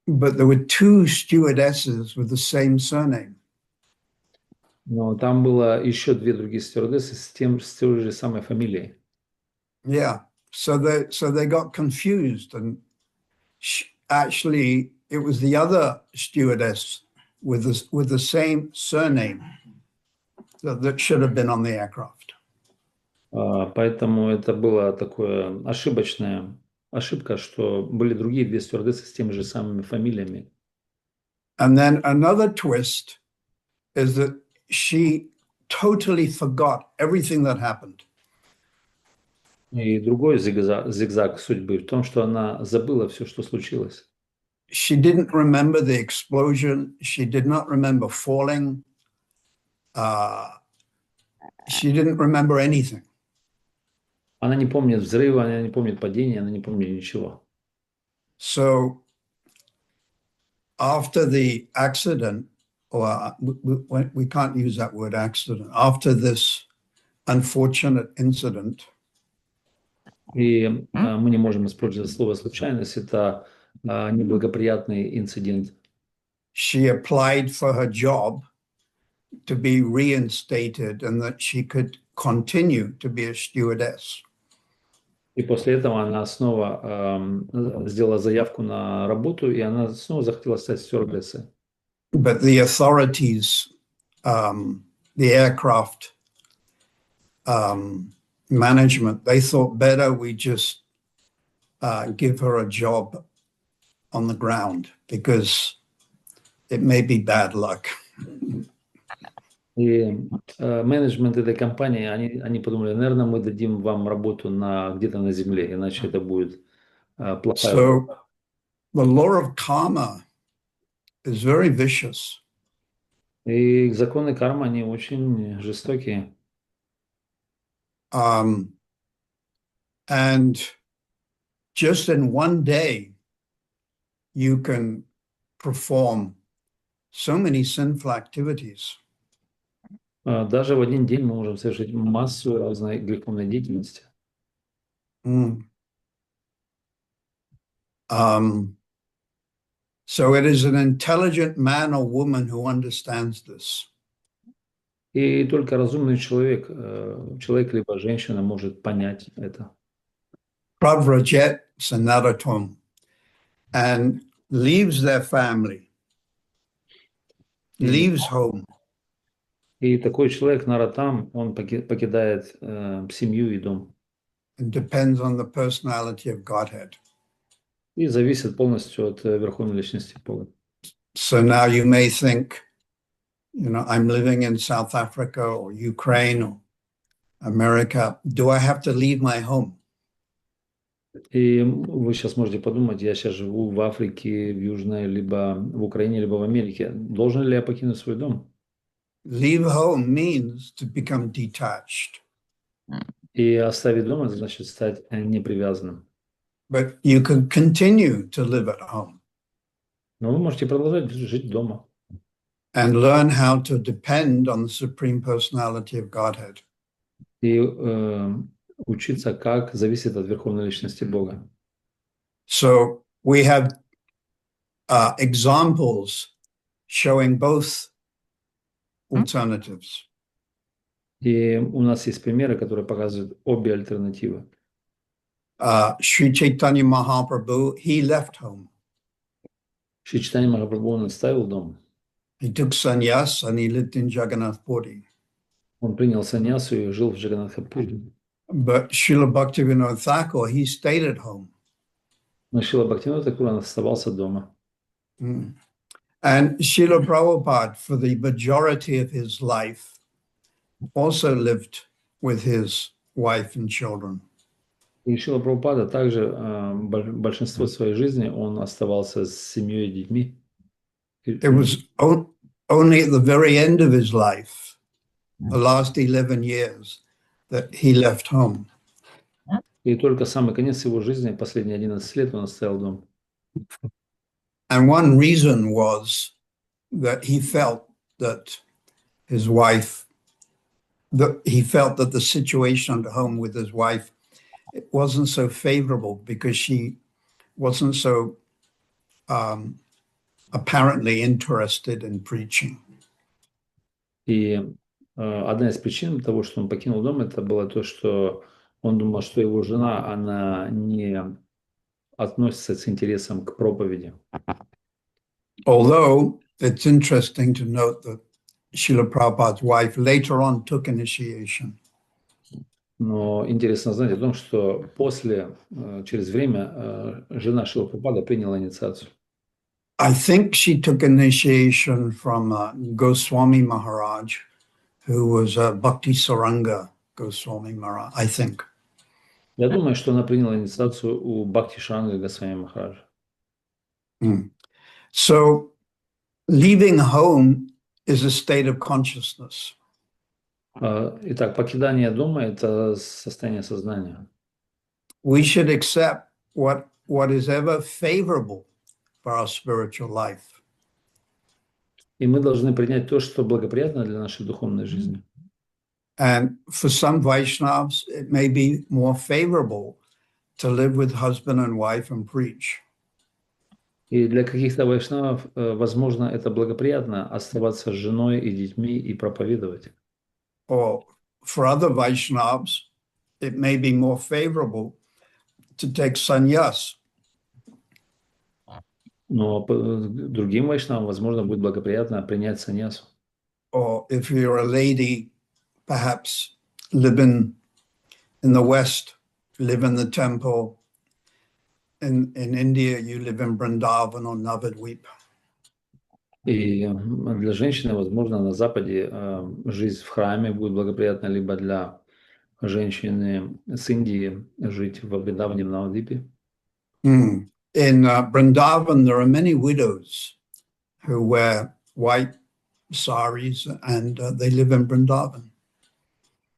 But there were two stewardesses with the same surname. Но там было еще две другие стюардессы с той же самой фамилией. Yeah. So they got confused, and actually it was the other stewardess with the same surname that should have been on the aircraft. Поэтому это была такое ошибка, что были другие две стюардессы с теми же самыми фамилиями. And then another twist is that she totally forgot everything that happened. И другой зигзаг судьбы в том, что она забыла все, что случилось. She didn't remember the explosion. She did not remember falling. She didn't remember anything. Она не помнит взрыва, она не помнит падения, она не помнит ничего. So after the accident, or we can't use that word accident, after this unfortunate incident, И мы не можем использовать слово случайность, это неблагоприятный инцидент. she applied for her job to be reinstated and that she could continue to be a stewardess. И после этого она снова сделала заявку на работу, и она снова захотела стать стюардессой. But the authorities, the aircraft management, they thought better we just give her a job on the ground because it may be bad luck. И менеджмент этой компании, они подумали, наверное, мы дадим вам работу где-то на земле, иначе это будет плохая. So the law of karma is very vicious. И законы кармы, они очень жестокие. And just in one day, you can perform so many sinful activities. Даже в один день мы можем совершить массу разной греховной деятельности. So it is an intelligent man or woman who understands this. И только разумный человек либо женщина может понять это. Pravrajet sanaratum, and leaves their family, leaves home. И такой человек наратам, он покидает семью и дом. And depends on the personality of Godhead. И зависит полностью от верховной личности Бога. So now you may think, I'm living in South Africa or Ukraine or America. Do I have to leave my home? И вы сейчас можете подумать, я сейчас живу в Африке, в Южной, либо в Украине, либо в Америке. Должен ли я покинуть свой дом? Leave home means to become detached. И оставить дом, это значит стать непривязанным. But you can continue to live at home. Но вы можете продолжать жить дома. And learn how to depend on the Supreme Personality of Godhead. И учиться, как зависит от верховной личности Бога. So we have examples showing both alternatives. И у нас есть примеры, которые показывают обе альтернативы. Sri Chaitanya Mahaprabhu, he left home. Шри Чайтанья Махапрабху, он оставил дом. He took sannyas and he lived in Jagannath Puri. Он принял саньясу и жил в Джаганнатхапуре. But Srila Bhaktivinoda Thakur, he stayed at home. Но Шрила Бхактивинода Тхакур, он оставался дома. And Srila Prabhupada, for the majority of his life, also lived with his wife and children. И Шрила Прабхупада также большинство своей жизни он оставался с семьей и детьми. It was only at the very end of his life, the last 11 years, that he left home. И только самый конец его жизни, последние 11 лет, он оставил дом. And one reason was that he felt that his wife, he felt that the situation at home with his wife, it wasn't so favorable because she wasn't so apparently interested in preaching. И одна из причин того, что он покинул дом, это было то, что он думал, что его жена, она не относится с интересом к проповеди. Although it's interesting to note that Srila Prabhupada's wife later on took initiation. Но интересно знать о том, что после, через время, жена Шрилы Прабхупады приняла инициацию. I think she took initiation from Goswami Maharaj, who was Bhakti Saranga Goswami Maharaj, I think. Я думаю, что она приняла инициацию у Бхакти Шранга Госвами Махараджа. So leaving home is a state of consciousness. Итак, покидание дома – это состояние сознания. We should accept what is ever favorable for our spiritual life. И мы должны принять то, что благоприятно для нашей духовной жизни. And for some Vaishnavas, it may be more favorable to live with husband and wife and preach. И для каких-то вайшнавов, возможно, это благоприятно оставаться с женой и детьми и проповедовать. Or for other Vaishnavas, it may be more favorable to take sannyas. Но другим вайшнавам, возможно, будет благоприятно принять саньясу. Or if you're a lady, perhaps living in the West, live in the temple. In India, you live in Vrindavan or Navadvip. И для женщины, возможно, на Западе жизнь в храме будет благоприятна, либо для женщины с Индии жить во Вриндаване, в Навадвипе. In Vrindavan, there are many widows who wear white saris and they live in Vrindavan.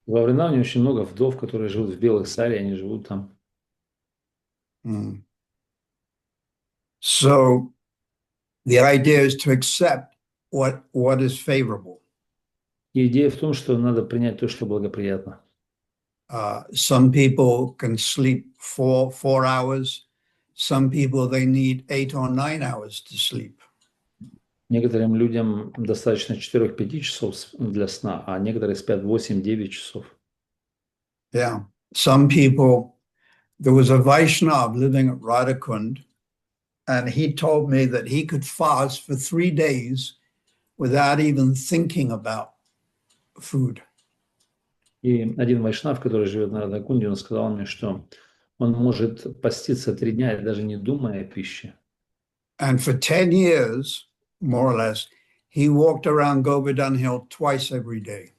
Во Вриндаване очень много вдов, которые живут в белых сари, они живут там. So the idea is to accept what is favorable. И идея в том, что надо принять то, что благоприятно. Some people can sleep 4 hours. Some people, they need 8 or 9 hours to sleep. Некоторым людям достаточно 4-5 часов для сна, а некоторые спят 8-9 часов. Yeah. Some people, there was a Vaishnav living at Radhakund, and he told me that he could fast for 3 days without even thinking about food. И один вайшнав, который живет на Радхакунде, он сказал мне, что он может поститься 3 дня, даже не думая о пище. And for 10 years, more or less, he walked around Govardhan Hill twice every day.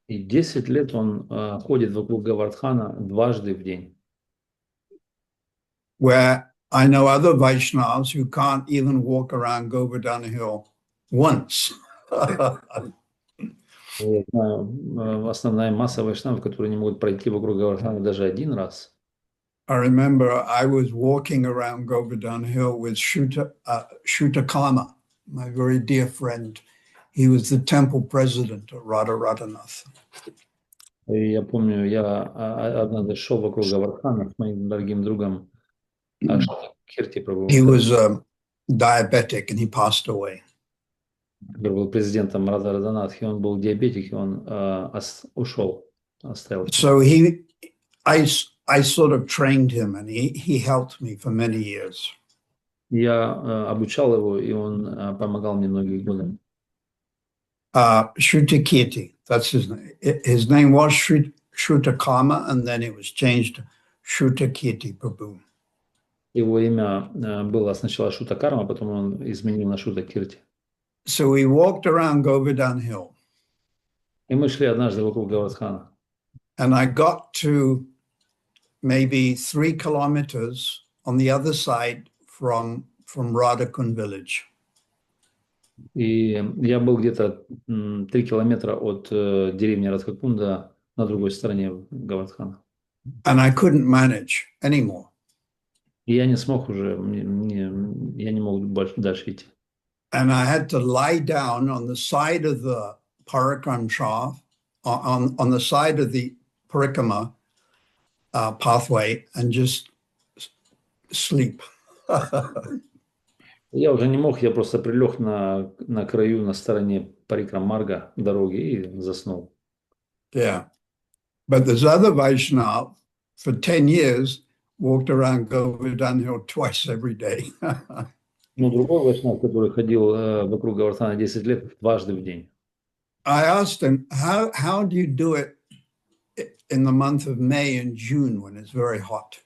И 10 лет он ходит вокруг Гавардхана дважды в день. Where I know other Vaishnavas who can't even walk around Govardhan Hill once. Я знаю, основная масса вайшнавов, которые не могут пройти вокруг Гавардхана даже один раз. I remember I was walking around Govardhan Hill with Shuta Kama, my very dear friend. He was the temple president of Radha-Radhanath. И я помню, я однажды шел вокруг Гавардхана с моим дорогим другом Кирти Прабhu. He was diabetic and he passed away. Который был президентом Рада Радханатхи, он был диабетик, и он ушел, оставил. So I sort of trained him and he helped me for many years. Я обучал его, и он помогал мне многие годы. Shrutakirti, that's his name. His name was Shrutakama, and then it was changed to Shrutakirti Prabhu. Его имя было сначала Шутакарма, потом он изменил на Шутакирти. So we walked around Govardhan Hill. И мы шли однажды вокруг Гавардхана. And I got to maybe 3 kilometers on the other side from Radhakund village. И я был где-то 3 километра от деревни Радхакунда на другой стороне Гавардхана. And I couldn't manage anymore. И я не смог уже, я не мог дальше идти. And I had to lie down on the side of the Parakram shaft, on the side of the Parikrama pathway, and just sleep. Я уже не мог, я просто прилег на краю, на стороне парикрамарга дороги и заснул. Yeah. But this other Vaishnav, for 10 years, walked around Govardhan Hill twice every day. Но другой вайшнав, который ходил вокруг Гавардхана 10 лет, дважды в день. I asked him, how do you do it in the month of May and June when it's very hot?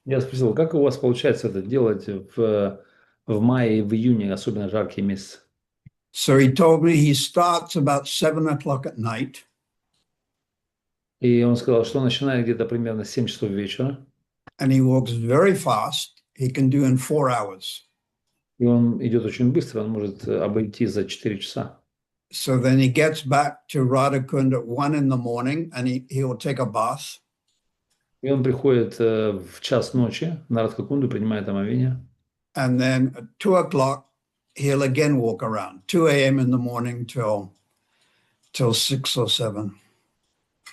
Я спросил, как у вас получается это делать в мае и в июне, особенно жаркие месяцы? So he told me he starts about 7 o'clock at night. И он сказал, что начинает где-то примерно 7 часов вечера, And he walks very fast. He can do in 4 hours. и он идет очень быстро, он может обойти за 4 часа. So then he gets back to Radhakund at 1 in the morning and he will take a bath. И он приходит в час ночи на Радхакунду, принимает омовение. And then at 2 o'clock, he'll again walk around, 2 a.m. in the morning till 6 or 7.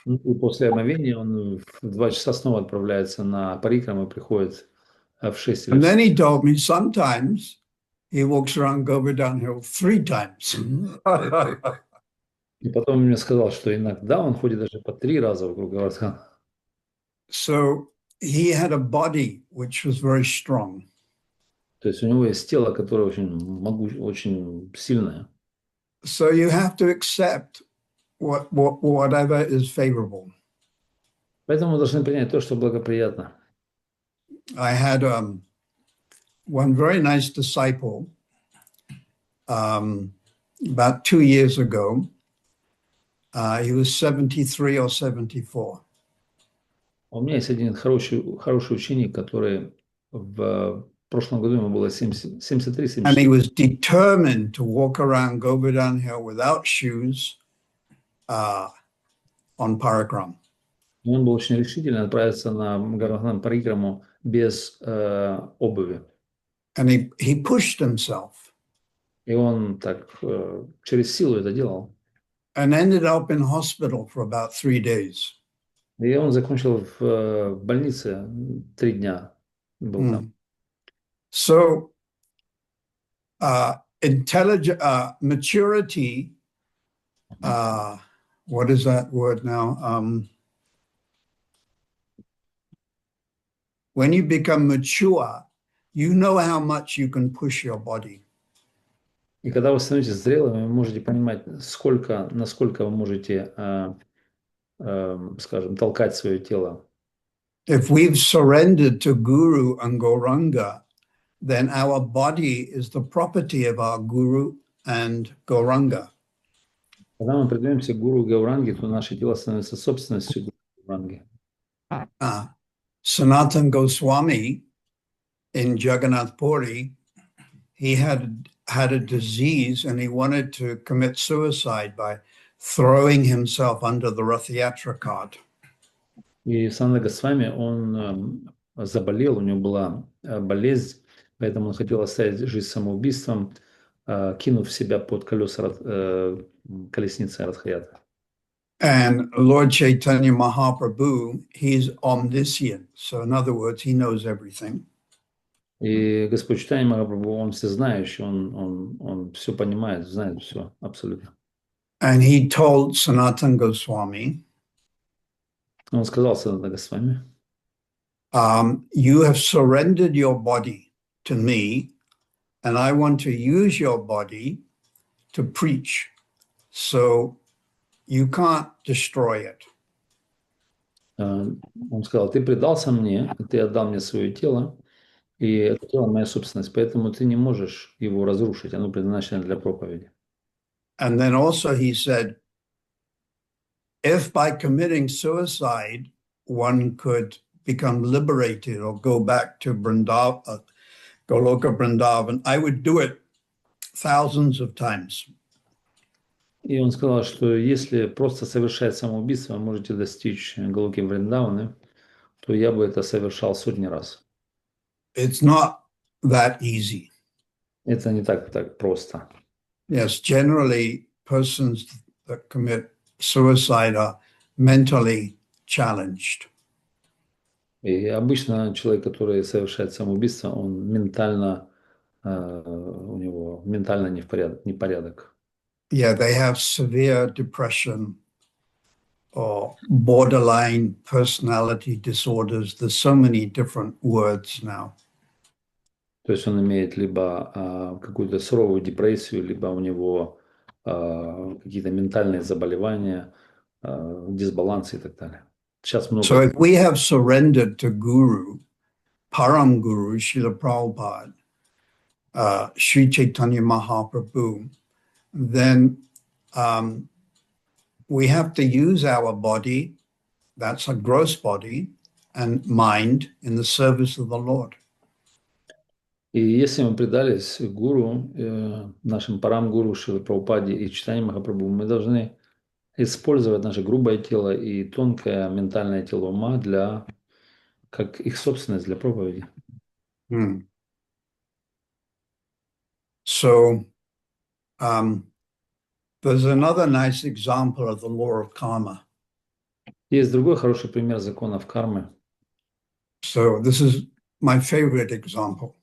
Ну, и после омовения он в 2 часа снова отправляется на парикрам и приходит в 6 или And в then he told me sometimes he walks around Govardhan Hill 3 times. И потом он мне сказал, что иногда он ходит даже по 3 раза вокруг Гавардхана. So he had a body which was very strong. То есть у него есть тело, которое очень сильное. So you have to accept whatever is favorable. Поэтому мы должны принять то, что благоприятно. I had one very nice disciple about 2 years ago. He was 73 or 74. У меня есть один хороший ученик, который в прошлом году ему было 73-74. And he was determined to walk around Govardhan Hill without shoes on Parakram. И он был очень решительно отправиться на Гавардхан парикраму без обуви. And he pushed himself И он так через силу это делал. and ended up in hospital for about 3 days. И он закончил в больнице 3 дня. Был там. So maturity, what is that word now? When you become mature, you know how much you can push your body. И когда вы становитесь зрелыми, вы можете понимать, насколько вы можете, скажем, толкать свое тело. If we've surrendered to Guru and Gauranga, then our body is the property of our Guru and Gauranga. Когда мы предаемся Гуру Гауранги, то наше тело становится собственностью Гуру Гауранги. Sanatana Goswami in Jagannath Puri, he had a disease and he wanted to commit suicide by throwing himself under the Rath Yatra cart. И Санатана Госвами, он заболел, у него была болезнь, поэтому он хотел оставить жизнь самоубийством, кинув себя под колеса колесницы Радхаятры. And Lord Chaitanya Mahaprabhu, he's omniscient. So in other words, he knows everything. И Господь Чайтанья Махапрабху, он всезнающий, он все понимает, знает все абсолютно. And he told Sanatana Goswami, Он сказал Санатана Госвами, you have surrendered your body to me, and I want to use your body to preach. So you can't destroy it. Он сказал, ты предался мне, ты отдал мне свое тело, и это тело моя собственность, поэтому ты не можешь его разрушить, оно предназначено для проповеди. And then also he said, if by committing suicide, one could become liberated or go back to Vrindavan, Goloka Vrindavan, I would do it thousands of times. И он сказал, что если просто совершать самоубийство, вы можете достичь Галоки Вриндаваны, то я бы это совершал сотни раз. It's not that easy. Это не так просто. Yes, generally persons that commit suicide are mentally challenged. И обычно человек, который совершает самоубийство, он ментально у него ментально непорядок. Yeah, they have severe depression or borderline personality disorders. There's so many different words now. То есть он имеет либо какую-то суровую депрессию, либо у него какие-то ментальные заболевания, дисбалансы и так далее. Сейчас много. So if we have surrendered to Guru, Param Guru, Srila Prabhupada, Sri Chaitanya Mahaprabhu, then we have to use our body, that's a gross body, and mind in the service of the Lord. И если мы предались гуру, нашим парам-гуру Шриле Прабхупаде и Чайтанье Махапрабху, мы должны использовать наше грубое тело и тонкое ментальное тело ума для, как их собственность для проповеди. So there's another nice example of the law of karma. Есть другой хороший пример законов кармы. So this is my favorite example.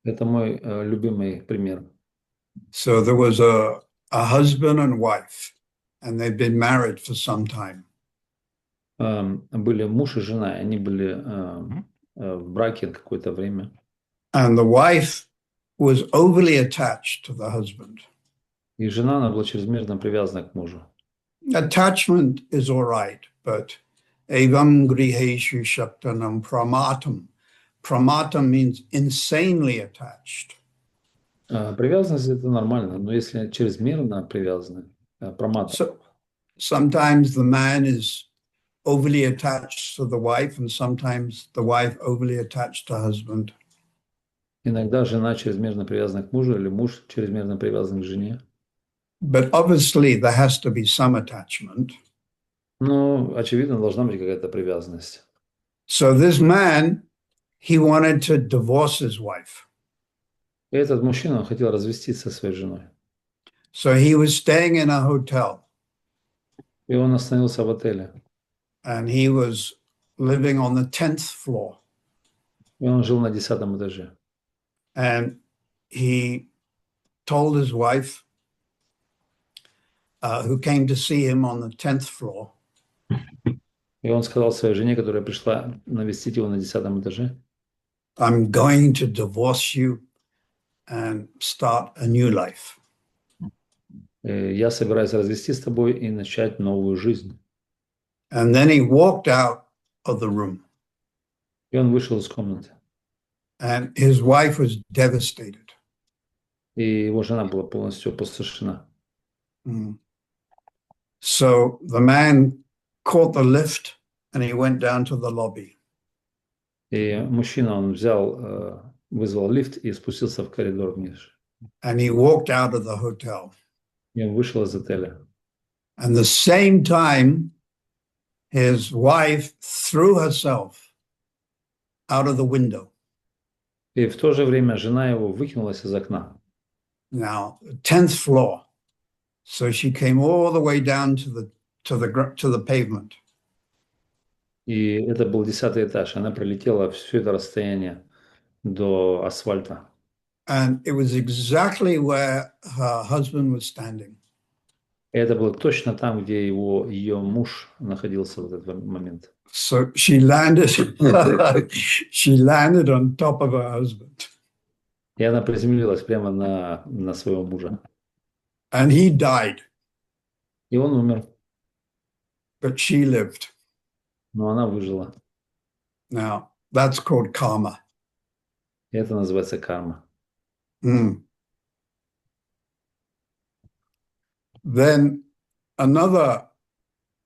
Это мой любимый пример. So there was a husband and wife, and they'd been married for some time. Были муж и жена, и они были в браке какое-то время. And the wife was overly attached to the husband. И жена, она была чрезмерно привязана к мужу. Attachment is all right, but evam griheshu shaktanam pramatam. Pramatam means insanely attached. Привязанность это нормально, но если чрезмерно привязаны, прамата. So sometimes the man is overly attached to the wife, and sometimes the wife overly attached to husband. Иногда жена чрезмерно привязана к мужу, или муж чрезмерно привязан к жене. But obviously there has to be some attachment. Ну, очевидно, должна быть какая-то привязанность. So this man, he wanted to divorce his wife. И этот мужчина, он хотел развестись со своей женой. So he was staying in a hotel. И он остановился в отеле. And he was living on the 10th floor. И он жил на 10-м этаже. And he told his wife, who came to see him on the 10th floor, И он сказал своей жене, которая пришла навестить его на 10-м этаже: I'm going to divorce you and start a new life. Я собираюсь развестись с тобой и начать новую жизнь. And then he walked out of the room. И он вышел из комнаты. And his wife was devastated. И его жена была полностью опустошена. So the man caught the lift and he went down to the lobby. И мужчина, он взял, вызвал лифт и спустился в коридор вниз. And he walked out of the hotel. И он вышел из отеля. And the same time, his wife threw herself out of the window. И в то же время жена его выкинулась из окна. Now, 10th floor. So she came all the way down to the pavement. И это был 10-й этаж. Она пролетела все это расстояние до асфальта. And it was exactly where her husband was standing. И это было точно там, где ее муж находился в этот момент. So she landed, she landed on top of her husband. И она приземлилась прямо на своего мужа. And he died, И он умер. but she lived. Но она выжила. Now, that's called karma. И это называется карма. Then another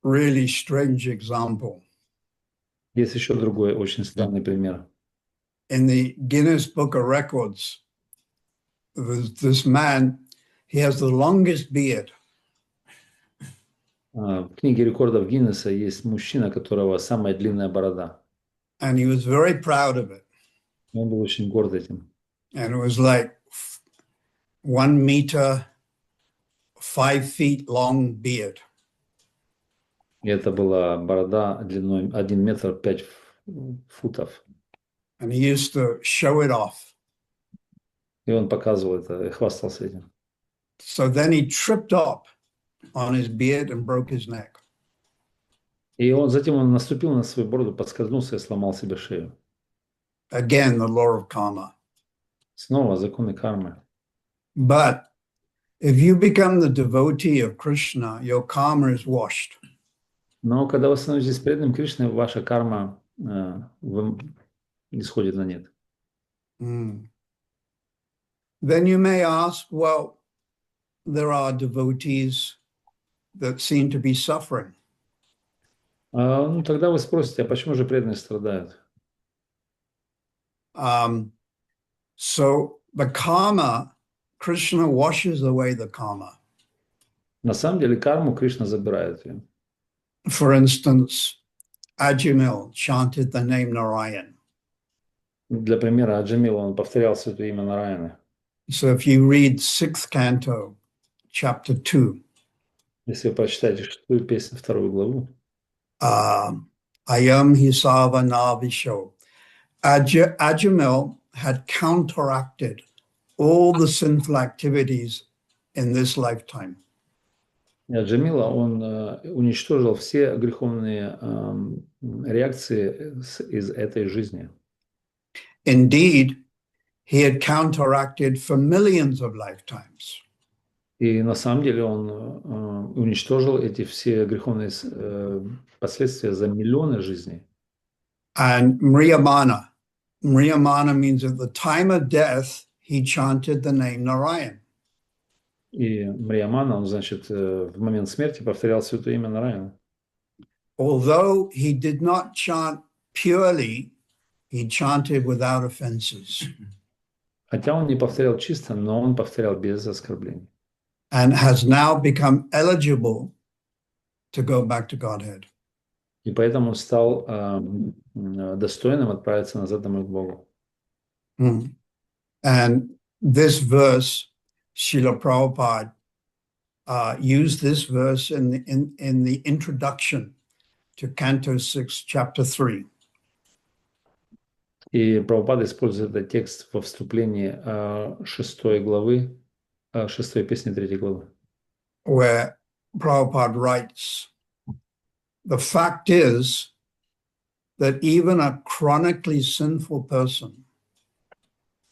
really strange example. Есть еще другой очень странный пример. In the Guinness Book of Records, this man, he has the longest beard. В книге рекордов Гиннесса есть мужчина, у которого самая длинная борода. And he was very proud of it. Он был очень горд этим. And it was like 1 meter, 5 feet long beard. И это была борода длиной 1 метр 5 футов. And he used to show it off. И он показывал это, и хвастался этим. So then he tripped up on his beard and broke his neck. И затем он наступил на свою бороду, подскользнулся и сломал себе шею. Again, the law of karma. Снова законы кармы. But if you become the devotee of Krishna, your karma is washed. Но когда вы становитесь преданным Кришне, ваша карма исходит на нет. Mm. Then you may ask, well, there are devotees that seem to be suffering. Ну, тогда вы спросите, а почему же преданные страдают? So the karma, Krishna washes away the karma. На самом деле карму Кришна забирает ее. For instance, Ajamil chanted the name Narayan. Для примера, Аджамил, он повторял святое имя Нараяны. So if you read 6th canto, chapter 2, Если вы прочитаете 6-ю песню, 2 главу, Ayam Hisava Navisho, Ajamil had counteracted all the sinful activities in this lifetime. Аджамила, он уничтожил все греховные реакции из этой жизни. Indeed, he had counteracted for millions of lifetimes. И на самом деле он уничтожил эти все греховные последствия за миллионы жизней. And Mriyamana means at the time of death, he chanted the name Narayan. И Мриямана, он, значит, в момент смерти повторял святое имя Нараяна. Although he did not chant purely, he chanted without offenses. Хотя он не повторял чисто, но он повторял без оскорблений. And has now become eligible to go back to Godhead. И поэтому он стал достойным отправиться назад домой к Богу. And this verse, Srila Prabhupada used this verse in the introduction to Canto 6, Chapter 3. И Прабхупада использует этот текст во вступлении 6 главы, 6 песни 3 главы. Where Prabhupada writes, the fact is that even a chronically sinful person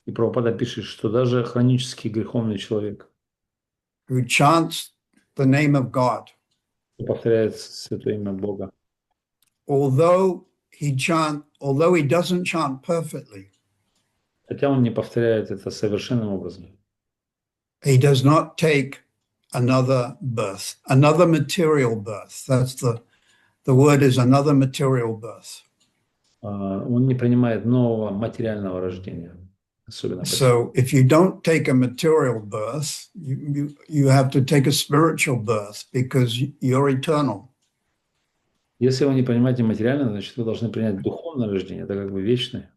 И Прабхупада пишет, что даже хронически греховный человек, who chants the name of God, повторяет святое имя Бога, although he doesn't chant perfectly, хотя он не повторяет это совершенным образом, he does not take another birth, another material birth. That's the word is another material birth. Он не принимает нового материального рождения. Особенно So if you don't take a material birth, you have to take a spiritual birth because you're eternal. Если вы не принимаете материальное, значит, вы должны принять духовное рождение, это как бы вечное.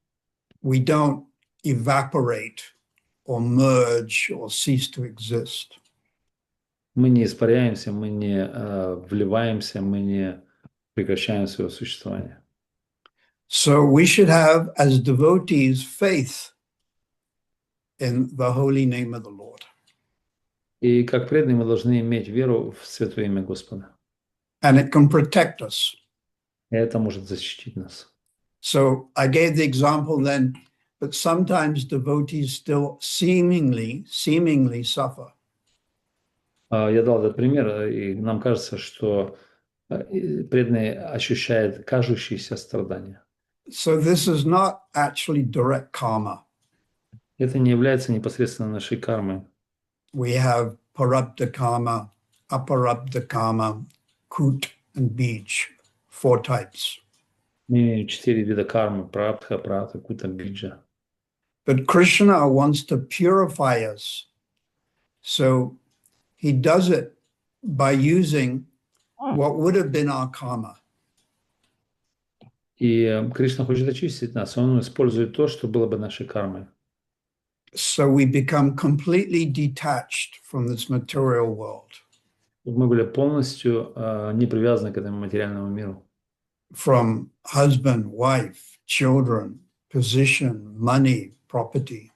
We don't evaporate or merge or cease to exist. Мы не испаряемся, мы не вливаемся, мы не прекращаем свое существование. So we should have, as devotees, faith in the holy name of the Lord. И как преданные мы должны иметь веру в святое имя Господа. And it can protect us. И это может защитить нас. So I gave the example then, but sometimes devotees still seemingly suffer. Я дал этот пример, и нам кажется, что преданные ощущают кажущиеся страдания. So this is not actually direct karma. Это не является непосредственно нашей кармой. We have parabdha karma, aparabdha karma, kut, and bij, 4 types. Мы имеем 4 вида кармы: прабдха, пратха, кута, биджа. But Krishna wants to purify us. So he does it by using what would have been our karma. И Кришна хочет очистить нас, он использует то, что было бы нашей кармой. So we become completely detached from this material world. Мы были полностью не привязаны к этому материальному миру. From husband, wife, children, position, money, property.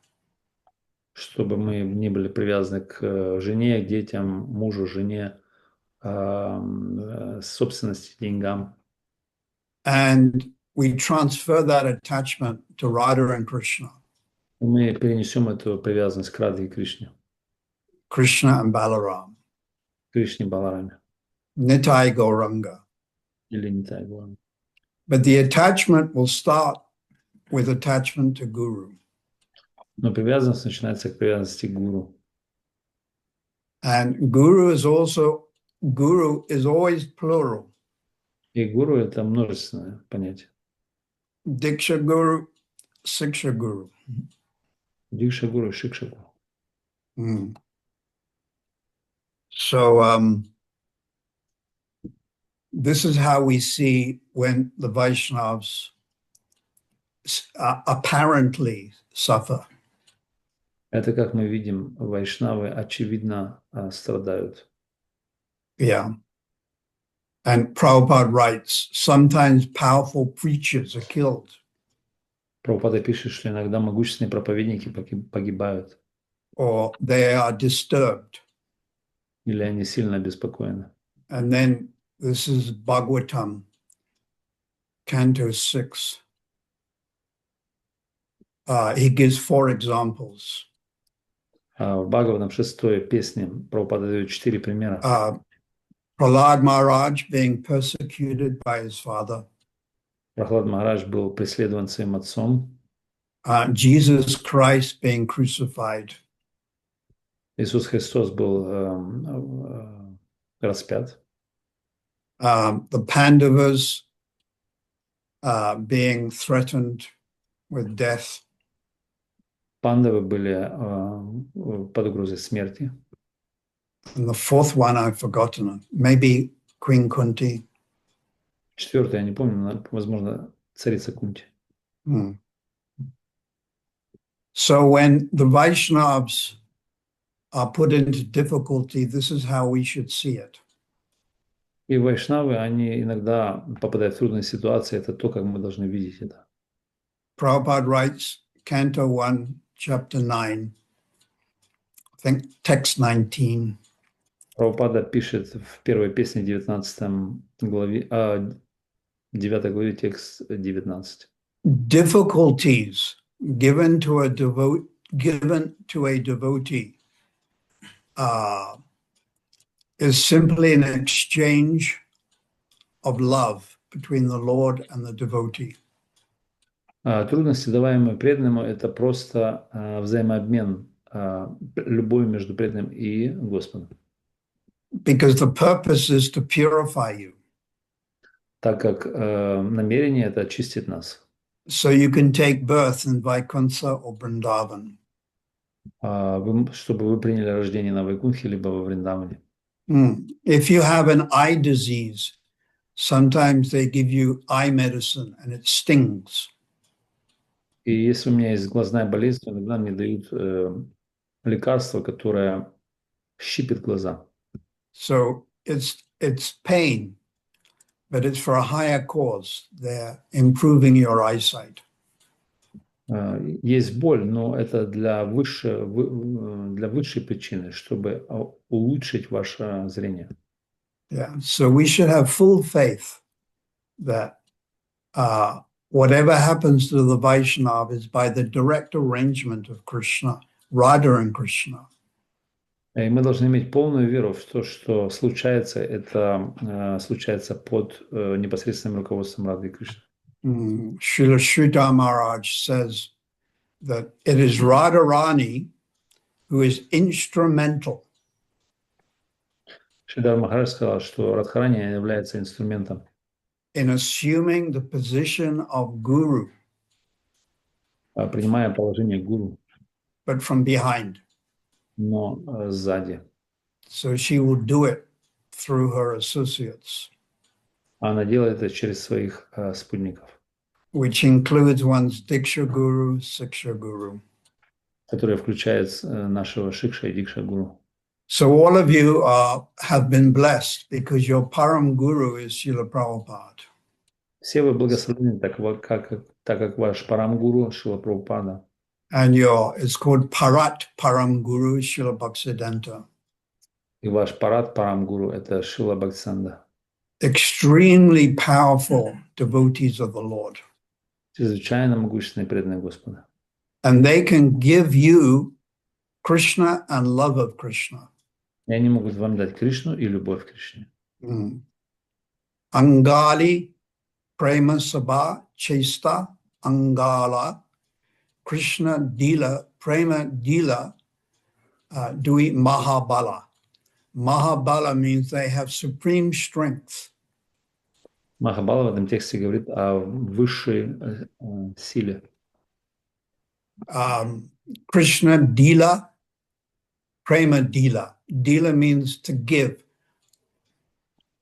чтобы мы не были привязаны к жене, к детям, мужу, жене, собственности, деньгам. And we transfer that attachment to Radha and Krishna, И мы перенесем эту привязанность к Радхе и Кришне, Krishna and Balaram, Кришне Балараме Nitai Gauranga. или Нитай Гуру. But the attachment will start with attachment to Guru. Но привязанность начинается к привязанности к Гуру. And Guru is always plural. И Гуру — это множественное понятие. Diksha Guru, Siksha Guru. Дикша Гуру, Шикша Гуру. Mm. So this is how we see when the Vaishnavas apparently suffer. Это как мы видим, вайшнавы очевидно страдают. Yeah. And Prabhupada writes, sometimes powerful preachers are killed. Прабхупада пишет, что иногда могущественные проповедники погибают, Or they are disturbed. или они сильно обеспокоены. And then this is Bhagavatam, Canto 6. He gives 4 examples. В Бхагаватам 6 песне Прабхупада дает 4 примера. Prahlad Maharaj being persecuted by his father. Прахлад Махарадж был преследован своим отцом. Jesus Christ being crucified. Иисус Христос был распят. The Pandavas being threatened with death. Пандавы были под угрозой смерти. And the 4th one I've forgotten. Maybe Queen Kunti. 4 я не помню, но, возможно, царица Кунти. So when the Vaishnavas are put into difficulty, this is how we should see it. И вайшнавы, они иногда попадают в трудные ситуации, это то, как мы должны видеть это. Prabhupada writes, Canto 1, Chapter 9, I think text 19. Прабхупада пишет в первой песне 19 главе, 9 главе, текст 19. Difficulties given to a devotee is simply an exchange of love between the Lord and the devotee. Трудности, даваемые преданному, это просто взаимообмен любовью между преданным и Господом. Because the purpose is to purify you. Так как намерение это очистит нас. So you can take birth in Vaikuntha or Vrindavan. Чтобы вы приняли рождение на Вайкунхе либо во Вриндаване. If you have an eye disease, sometimes they give you eye medicine and it stings. И если у меня есть глазная болезнь, то иногда мне дают лекарство, которое щипит глаза. So it's pain, but it's for a higher cause. They're improving your eyesight. Есть боль, но это для высшей причины, чтобы улучшить ваше зрение. Yeah. So we should have full faith that whatever happens to the Vaishnava is by the direct arrangement of Krishna, Radha and Krishna. И мы должны иметь полную веру в то, что случается, это случается под непосредственным руководством Рады и Кришны. Srila Sridhar Maharaj says that it is Radharani who is instrumental. Шридар Махарадж сказал, что Радхарани является инструментом in assuming the position of Guru, принимая положение гуру, but from behind. но сзади. So she will do it through her associates, Она делает это через своих спутников, which includes one's Diksha Guru, Siksha Guru. которые включают нашего Шикша и Дикша Гуру. So all of you have been blessed because your Param Guru is Srila Prabhupada. Все вы благословены, так как ваш Парам Гуру Шрила Прабхупада. And it's called Parat Param Guru Srila Bhaktisiddhanta. И ваш парад Парамгуру – это Шрила Бхактисиddhanta. Extremely powerful devotees of the Lord. Чрезвычайно могущественные преданные Господа. And they can give you Krishna and love of Krishna. И они могут вам дать Кришну и любовь к Кришне. Angali Prema Sabha Chesta Angala Krishna Dila Prema Dila Dui Mahabala. Mahabala means they have supreme strength. Махабала в этом тексте говорит о высшей силе. Krishna Dila Prema Dila. Dila means to give.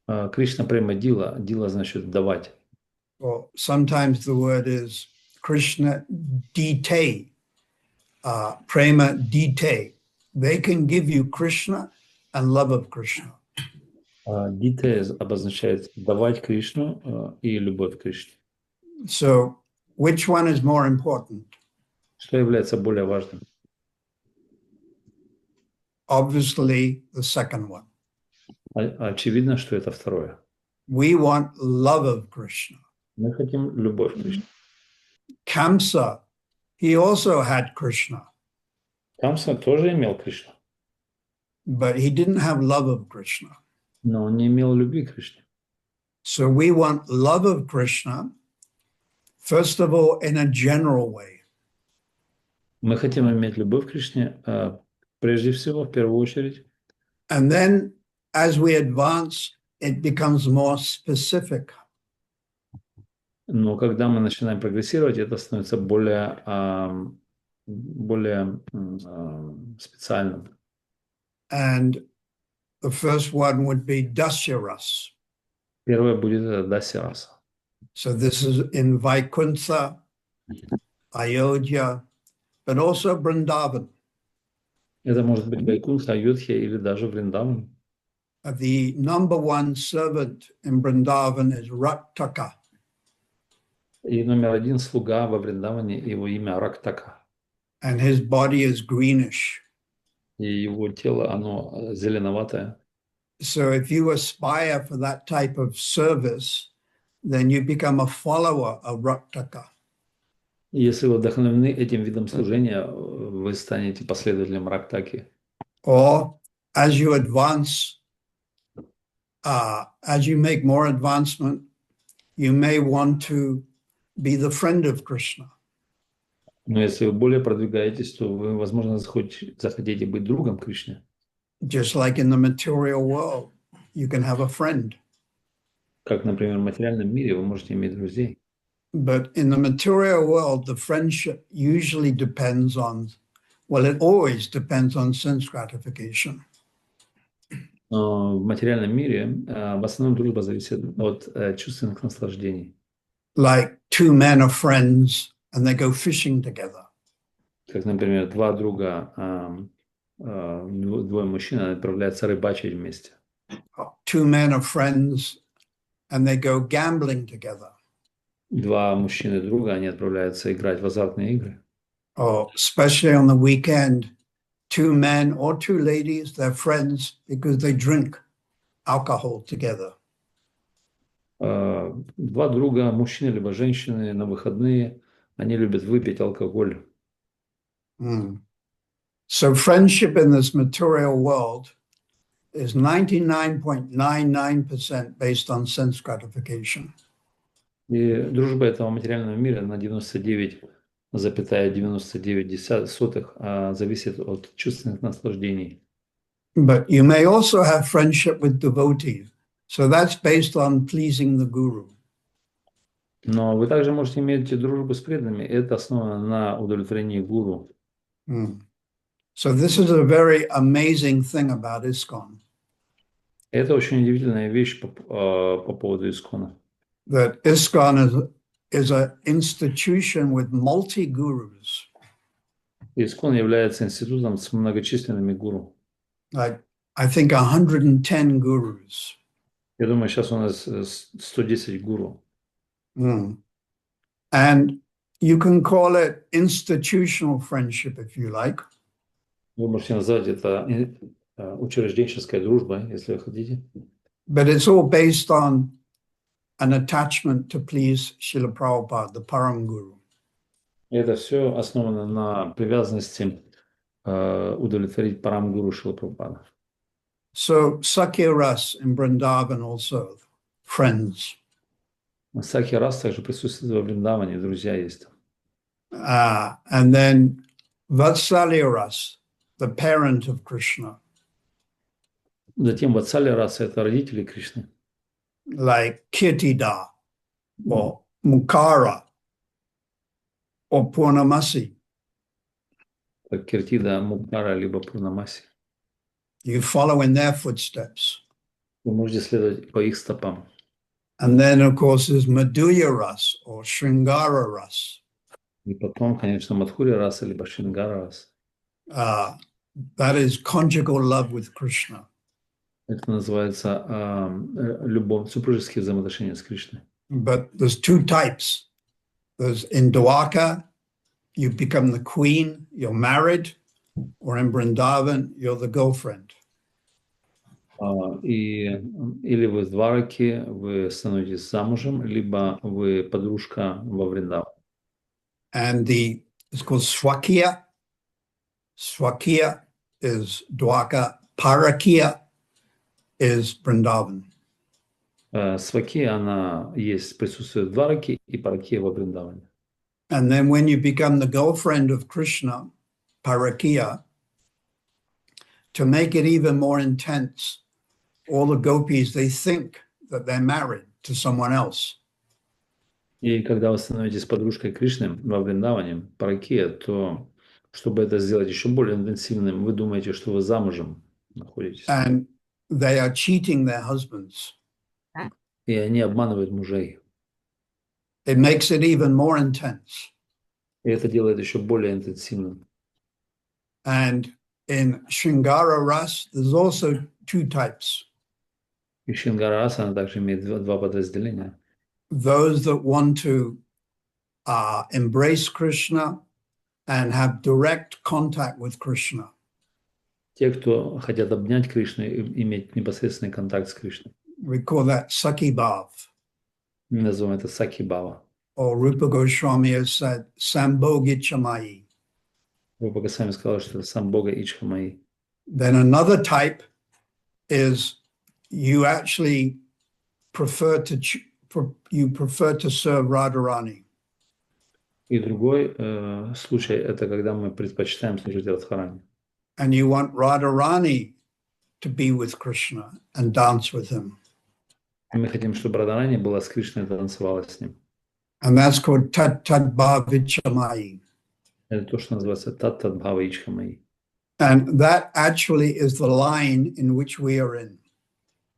Кришна према дила. Дила значит давать. Or sometimes the word is Krishna Dite. Prema Dite. They can give you Krishna and love of Krishna. Дите обозначает давать Кришну и любовь к Кришне. So, which one is more important? Что является более важным? Obviously, the second one. Очевидно, что это второе. We want love of Krishna. Мы хотим любовь к Кришне. Kamsa, he also had Krishna, Камса тоже имел Кришну, but he didn't have love of Krishna. но он не имел любви к Кришне. So we want love of Krishna, first of all, in a general way. Мы хотим иметь любовь к Кришне прежде всего, в первую очередь. And then as we advance, it becomes more specific. Но когда мы начинаем прогрессировать, это становится более специальным. And the first one would be Dasyaras. Первое будет это Дасяраса. So this is in Vaikuntha, Ayodhya, but also Vrindavan. Это может быть Вайкунтха, Айодхья или даже Вриндаван. The number one servant in Vrindavan is Raktaka. И номер один слуга во Вриндаване, его имя Рактака. And his body is greenish. И его тело, оно зеленоватое. So if you aspire for that type of service, then you become a follower of Raktaka. И если вы вдохновлены этим видом служения, вы станете последователем Рактаки. Or as you advance, as you make more advancement, you may want to be the friend of Krishna. Но если вы более продвигаетесь, то вы, возможно, захотите быть другом Кришны. Just like in the material world, you can have a friend. Как, например, в материальном мире вы можете иметь друзей. But in the material world, the friendship usually depends on, well, it always depends on sense gratification. Но в материальном мире в основном дружба зависит от чувственных наслаждений. Like two men are friends and they go fishing together. Как, например, два друга, двое мужчин отправляются рыбачить вместе. Two men are friends and they go gambling together. Два мужчины друга, они отправляются играть в азартные игры. Or especially on the weekend, two men or two ladies, they're friends because they drink alcohol together. Два друга, мужчины либо женщины, на выходные, они любят выпить алкоголь. So friendship in this material world is 99.99% based on sense gratification. И дружба этого материального мира на 99,99% зависит от чувственных наслаждений. But you may also have friendship with devotees. So that's based on pleasing the guru. Но вы также можете иметь дружбу с преданными. Это основано на удовлетворении гуру. So this is a very amazing thing about ISKCON. Это очень удивительная вещь по поводу Искона. That ISKCON is an institution with multi-gurus. Искон является институтом с многочисленными гуру. Like, I think 110 gurus. Я думаю, сейчас у нас 110 гуру. And You can call it institutional friendship if you like. Вы можете назвать это учрежденческая дружба, если вы хотите. But it's all based on an attachment to please Srila Prabhupada, the Param Guru. И это все основано на привязанности удовлетворить Парам-гуру Шрила Прабхупада. So Sakya Ras in Vrindavan also, friends. Сакья рас также присутствует во Вриндаване, друзья есть. And then Vatsalya Ras, the parent of Krishna, Затем Ватсалья раса — это родители Кришны, like Kirtida or Mukara or Purnamasi. как Киртида, Мукара, либо Пурнамаси. You follow in their footsteps. Вы можете следовать по их стопам. And then, of course, there's Madhurya Ras or Shringara Ras. И потом, конечно, Мадхурья раса, либо Шингара раса. That is conjugal love with Krishna. Это называется любовь, супружеские взаимоотношения с Кришной. But there's two types. There's in Dwarka, you become the queen, you're married, or in Vrindavan, you're the girlfriend. Или вы в Двараке, вы становитесь замужем, либо вы подружка во Вриндаване. And it's called Swakya. Swakya is Dwarka. Parakya is Vrindavan. Сваки, она есть, присутствует в Двараке и Паракия во Вриндаване. And then when you become the girlfriend of Krishna, Parakya, to make it even more intense, all the gopis, they think that they're married to someone else. И когда вы становитесь подружкой Кришны во Вриндаване, Паракия, то, чтобы это сделать еще более интенсивным, вы думаете, что вы замужем находитесь. And they are cheating their husbands. И они обманывают мужей. It makes it even more intense. И это делает еще более интенсивным. And in Shringara Ras, there's also two types. И Шингара раса, она также имеет два подразделения. Those that want to embrace Krishna and have direct contact with Krishna. Те, кто хотят обнять Кришну и иметь непосредственный контакт с Кришной. We call that Sakhi Bhav. Мы называем это Саки Бава. Or Rupa Goswami has said, Sambhogi Chamayi. Рупа Госвами сказал, что это сам Бога Ичхамаи. Then another type is you actually prefer to serve Radharani. И другой случай — это когда мы предпочитаем служить Радхарани. And you want Radharani to be with Krishna and dance with him. И мы хотим, чтобы Радхарани была с Кришной и танцевала с ним. And that's called Tat Bhavichamai. Это то, что называется Тат-Тат Бхава Ичхамаи. And that actually is the line in which we are in.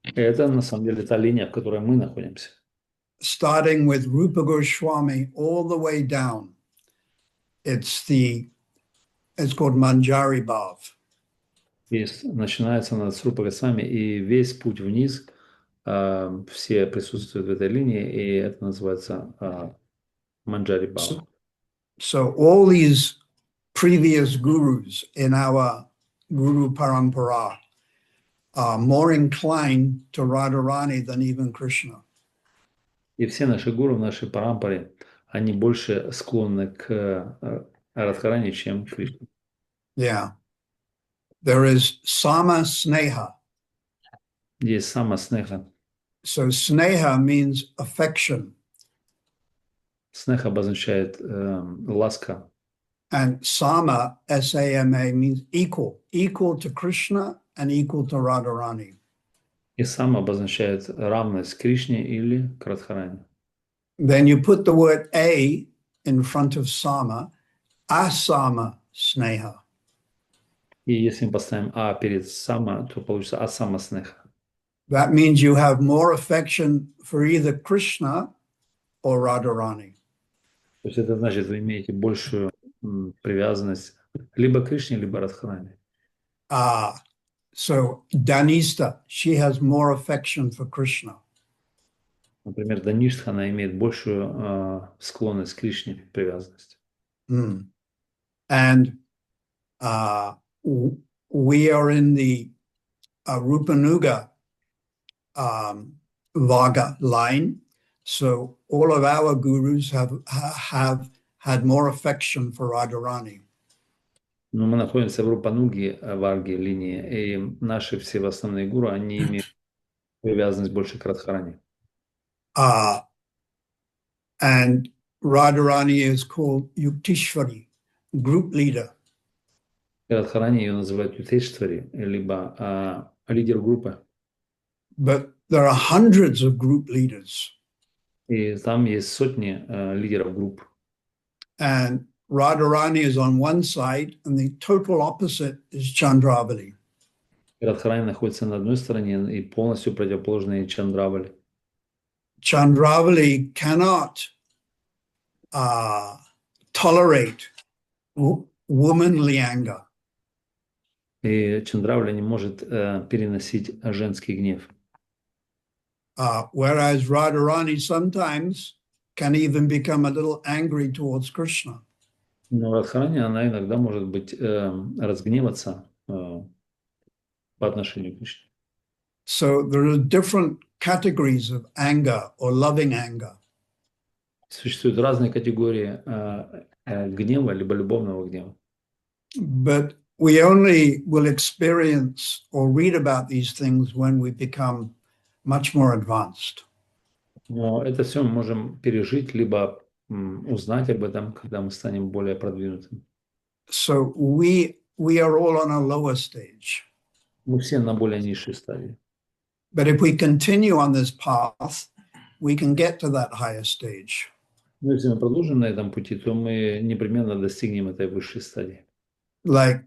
И это на самом деле та линия, в которой мы находимся. Starting with Rupa Goswami all the way down. It's called Manjari Bhav. И начинается с Рупа Госвами, и весь путь вниз, все присутствуют в этой линии, и это называется Манджари Бхава. So all these previous gurus in our Guru Parampara are more inclined to Radharani than even Krishna. И все наши гуру в нашей парампаре, они больше склонны к Радхарани, чем к Кришне. Yeah. There is Sama Sneha. Есть сама снеха. So Sneha means affection. Снеха обозначает ласка. And Sama, S-A-M-A, means equal to Krishna and equal to Radharani. И сама обозначает равность Кришне или к Радхарани. Then you put the word A in front of Sama, Asama Sneha. И если мы поставим А перед сама, то получится асама снеха. That means you have more affection for either Krishna or Radharani. То есть это значит, вы имеете большую привязанность либо к Кришне, либо Радхарани. So Danista, she has more affection for Krishna. Например, даништха, она имеет большую склонность к Кришне, привязанность. Mm. And we are in the Rupanuga Vaga line. So all of our gurus have had more affection for Radharani. Но мы находимся в Рупануге, Варге линии, и наши все основные гуру, они имеют привязанность больше к Радхарани. And Radharani is called Yuktishwari, group leader. Радхарани ее называют Ютештвари, либо лидер группы. But there are hundreds of group leaders. И там есть сотни лидеров групп. And Radharani is on one side, and the total opposite is Chandravali. Радхарани находится на одной стороне и полностью противоположной Чандравали. Chandravali cannot tolerate womanly anger. И Чандравали не может переносить женский гнев. Whereas Radharani sometimes can even become a little angry towards Krishna. Но Радхарани, она иногда может быть разгневаться по отношению к Кришне. So there are different categories of anger or loving anger. Существуют разные категории гнева либо любовного гнева. But we only will experience or read about these things when we become much more advanced. Но это все мы можем пережить, либо узнать об этом, когда мы станем более продвинутыми. So we are all on a lower stage. Мы все на более низшей стадии. But if we continue on this path, we can get to that higher stage. Но если мы продолжим на этом пути, то мы непременно достигнем этой высшей стадии. Like,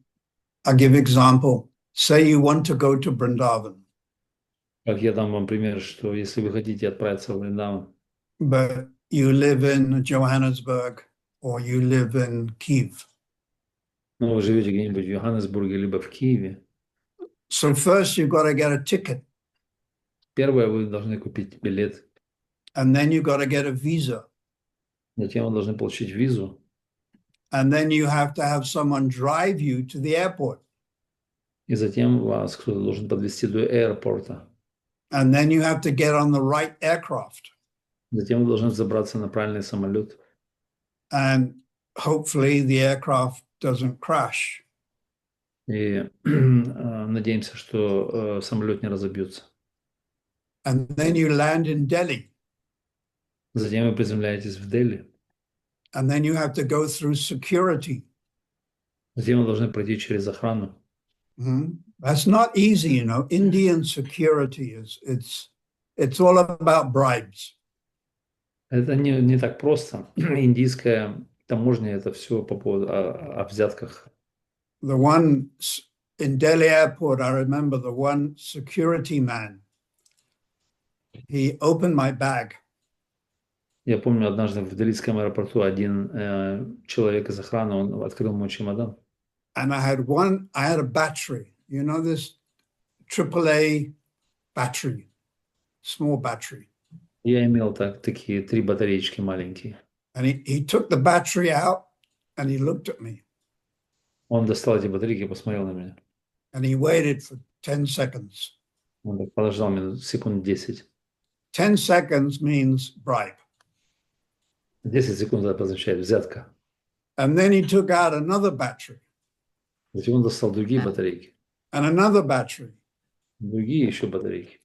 I'll give example. Say you want to go to Vrindavan, Как я дам вам пример, что если вы хотите отправиться в Вриндаван, but you live in Johannesburg or you live in Kyiv. но вы живете где-нибудь в Йоханнесбурге либо в Киеве, So first you've got to get a ticket, первое, вы должны купить билет, and then you've got to get a visa, затем вы должны получить визу, and then you have to have someone drive you to the airport, и затем вас кто-то должен подвезти до аэропорта. and then you have to get on the right aircraft, Затем вы должны забраться на правильный самолет, and hopefully the aircraft doesn't crash. и надеемся, что самолет не разобьется. And then you land in Delhi, Затем вы приземляетесь в Дели, and then you have to go through security. затем вы должны пройти через охрану. That's not easy, you know. Indian security it's all about bribes. Это не так просто. Индийская таможня – это все по поводу о взятках. The one in Delhi airport, I remember the one security man, he opened my bag. Я помню, однажды в Делийском аэропорту один человек из охраны, он открыл мой чемодан. And I had a battery, you know, this AAA battery, small battery. Я имел такие 3 батареечки маленькие. And he took the battery out and he looked at me. Он достал эти батарейки и посмотрел на меня. And he waited for 10 seconds. Он так подождал минут, секунд 10. 10 seconds means bribe. 10 секунд это означает взятка. And then he took out another battery Затем он достал другие батарейки. and another battery. Другие еще батарейки.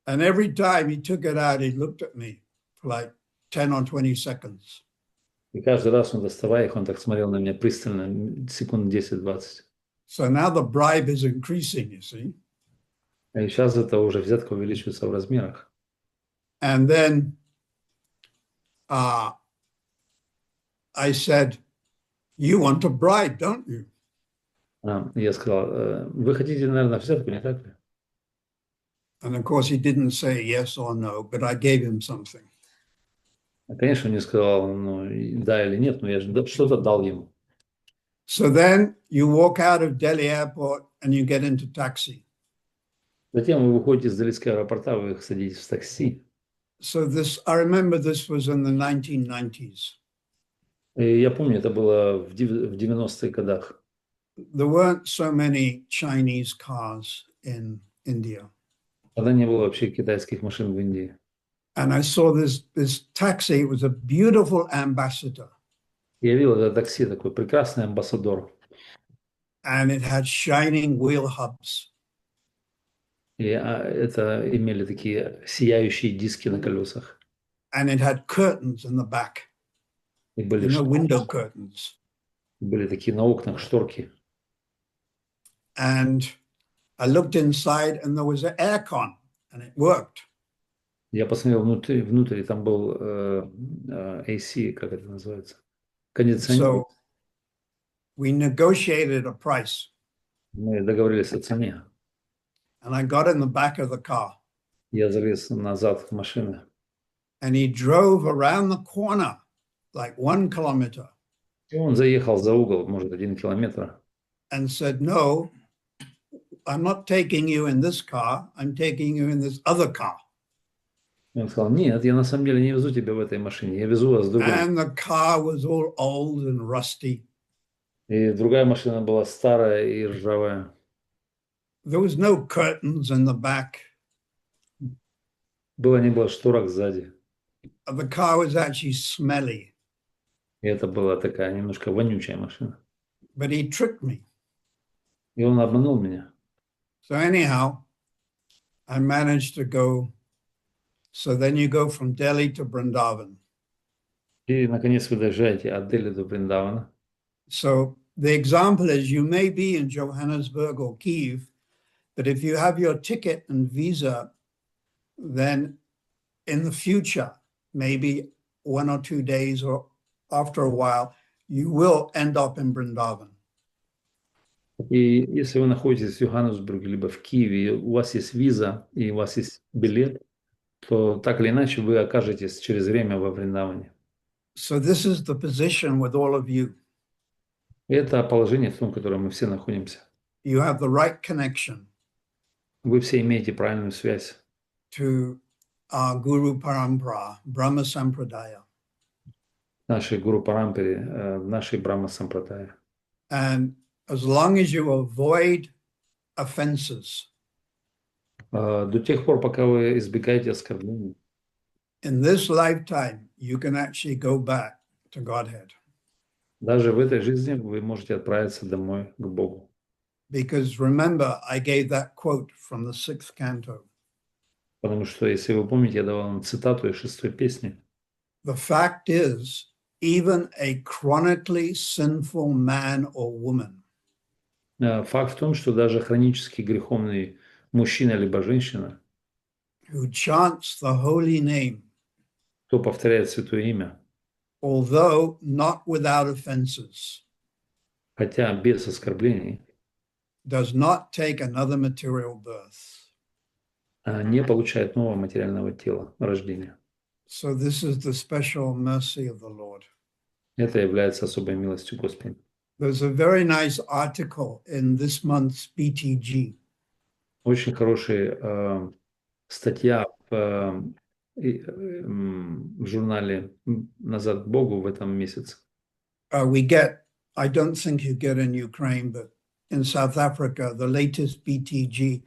And every time he took it out, he looked at me for like 10 or 20 seconds. И каждый раз он доставая их, он так смотрел на меня пристально, секунд 10-20. So now the bribe is increasing, you see. И сейчас это уже взятка увеличивается в размерах. And then I said, you want to bribe, don't you? Я сказал, вы хотите, наверное, взятку, не так ли? And of course, he didn't say yes or no, but I gave him something. Конечно, он не сказал, ну, да или нет, но я же что-то дал ему. So then you walk out of Delhi airport and you get into taxi. Затем вы выходите из Делийского аэропорта, вы садитесь в такси. So I remember this was in the 1990s. И я помню, это было в 90-х годах. There weren't so many Chinese cars in India. Тогда не было вообще китайских машин в Индии. And I saw this taxi. It was a beautiful ambassador. Я видел это такси, такой прекрасный амбассадор. And it had shining wheel hubs. И это имели такие сияющие диски на колесах. And it had curtains in the back. И были, Window curtains. были такие на окнах шторки. And I looked inside and there was an aircon and it worked. Я посмотрел внутрь, там был AC, как это называется, кондиционер. So we negotiated a price. Мы договорились о цене. And I got in the back of the car. Я залез назад в машину. And he drove around the corner like 1 kilometer. И он заехал за угол, может, 1 километр. And said, no, I'm not taking you in this car. I'm taking you in this other car. И он сказал, нет, я на самом деле не везу тебя в этой машине, я везу вас в другой. And the car was all old and rusty. И другая машина была старая и ржавая. There was no curtains in the back. Не было шторок сзади. The car was actually smelly. И это была такая немножко вонючая машина. But he tricked me. И он обманул меня. So anyhow, I managed to go. So then you go from Delhi to Vrindavan. И, наконец, вы доезжаете от Дели до Вриндавана. So the example is you may be in Johannesburg or Kyiv, but if you have your ticket and visa, then in the future, maybe 1 or 2 days or after a while, you will end up in Vrindavan. И если вы находитесь в Йоханнесбурге либо в Киеве, у вас есть виза и у вас есть билет, то так или иначе вы окажетесь через время во Вриндаване. So this is the position with all of you. Это положение, в том, в котором мы все находимся. You have the right connection Вы все имеете правильную связь to our Guru Parampara, Brahma Sampradaya. нашей Гуру Парампаре, нашей Брахма Сампрадая. And as long as you avoid offenses, До тех пор, пока вы избегаете оскорблений, in this lifetime, you can actually go back to Godhead. даже в этой жизни вы можете отправиться домой к Богу. Because remember, I gave that quote from the 6th canto. Потому что, если вы помните, я давал вам цитату из 6-й песни. The fact is, even a chronically sinful man or woman Факт в том, что даже хронически греховный мужчина либо женщина, who chants the holy name, кто повторяет святое имя, although not without offenses, хотя без оскорблений, does not take another material birth. не получает нового материального тела, рождения. So this is the special mercy of the Lord. Это является особой милостью Господа. There's a very nice article in this month's BTG. Очень хорошая статья в журнале «Назад к Богу» в этом месяце. We get, I don't think you get in Ukraine, but in South Africa, the latest BTG,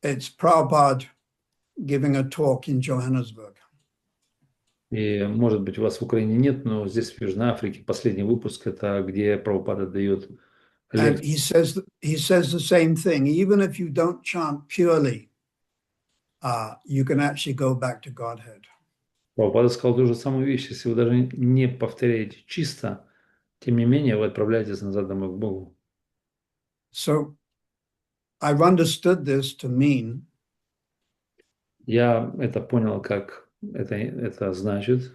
it's Prabhupada giving a talk in Johannesburg. И, может быть, у вас в Украине нет, но здесь, в Южной Африке, последний выпуск, это где Прабхупада дает And лекцию. he says the same thing. Even if you don't chant purely, you can actually go back to Godhead. Прабхупада сказал ту же самую вещь. Если вы даже не повторяете чисто, тем не менее, вы отправляетесь назад домой к Богу. So I've understood this to mean Я это понял, как это значит.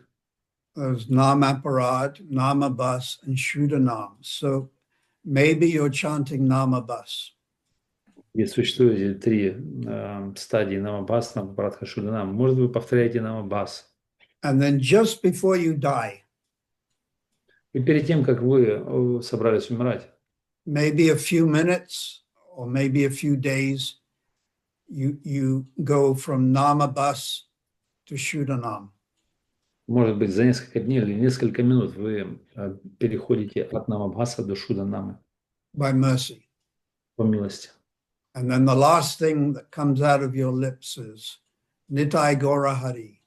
there's Namaparad, Namabas, and Shudanam. So maybe you're chanting Namabas. И существуют эти 3 стадии намабас, Партха, Шуданам. Может, вы повторяете намабас. And then just before you die, И перед тем, как вы собрались умирать, maybe a few minutes or maybe a few days, you go from Namabas to Shuddhanam. Может быть, за несколько дней или несколько минут вы переходите от Намабхаса до Шуданамы by mercy. по милости. And then the last thing that comes out of your lips is Nitai Gora Hari.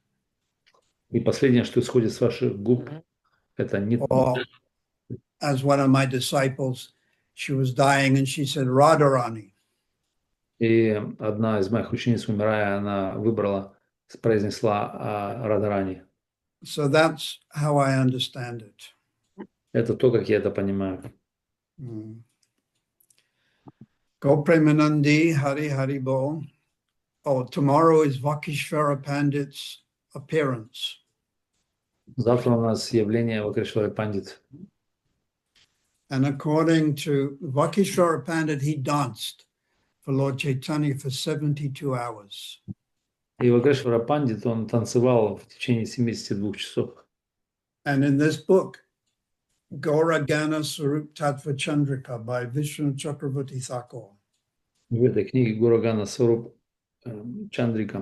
И последнее, что исходит с ваших губ, это не... Or as one of my disciples, she was dying and she said, Radharani. И одна из моих учениц, умирая, она произнесла Радарани. So that's how I understand it. Это то, как я это понимаю. Gopremanandi Hari Hari Bol. Oh, tomorrow is Vakishvara Pandit's appearance. Завтра у нас явление Вакрешвары Пандит. And according to Vakishvara Pandit, he danced for Lord Chaitanya for 72 hours. И Вакрешвара Пандит, он танцевал в течение 72 часов. And in this book, Gaura Gana Sarup Tattva Chandrika by Vishnu Chakravarti Thakur. В этой книге Гурагана Саруп Чандрика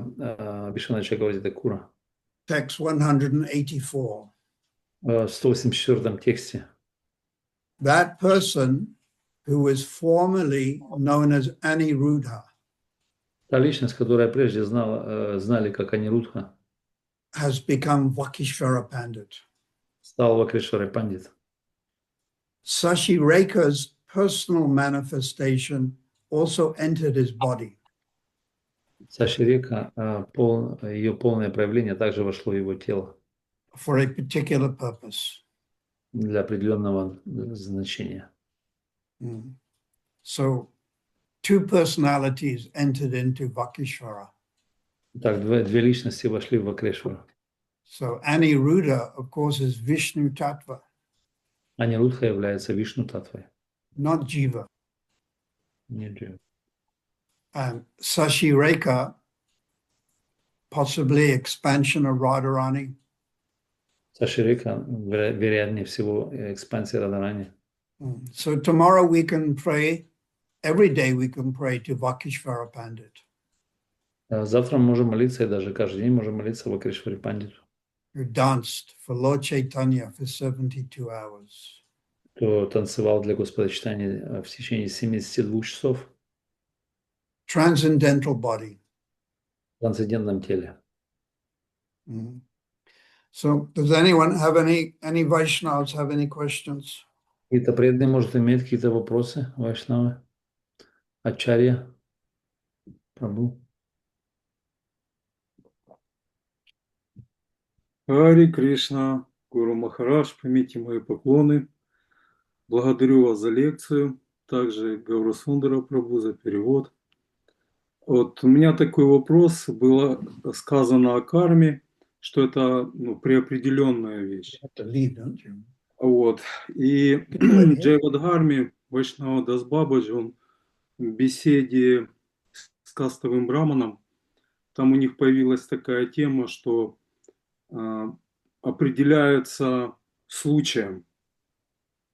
Вишвана Чакраварти Такура. Text 184. В 184 тексте. That person who was formerly known as Aniruddha Та личность, которая прежде знали как Анирудха, has become Vakishvara Pandit. стал Вакрешварой Пандит. Sashi Rekha's personal manifestation also entered his body. Саширека, ее полное проявление также вошло в его тело for a particular purpose. для определенного значения. So, two personalities entered into Vakishvara. Так, две личности вошли в Вакрешвару. So, Aniruddha, of course, is Vishnu Tattva, Анирудха является Вишну Татвой. not Jiva. Не Джива. And Sashi Rekha, possibly expansion of Radharani. Саширека, вероятнее всего, экспансия Радарани. So tomorrow we can pray, every day we can pray to Vakishvara Pandit, Завтра мы можем молиться, и даже каждый день можем молиться Вакрешваре Пандиту, who danced for Lord Chaitanya for 72 hours. кто танцевал для Господа Читания в течение 72 часов Transcendental body. в трансцендентном теле. So does anyone have any Vaishnavas have any questions? Какие-то преданные, может, иметь какие-то вопросы, Вайшнавы? Ачарья? Прабhu? Хари Кришна, Гуру Махарадж, примите мои поклоны. Благодарю вас за лекцию, также Гауру Сундара Прабhu за перевод. Вот у меня такой вопрос. Было сказано о карме, что это преопределенная вещь. Вот. И Джайвадхарми, Вайшнава Дас Бабаджи, он в беседе с кастовым браманом, там у них появилась такая тема, что определяется случаем.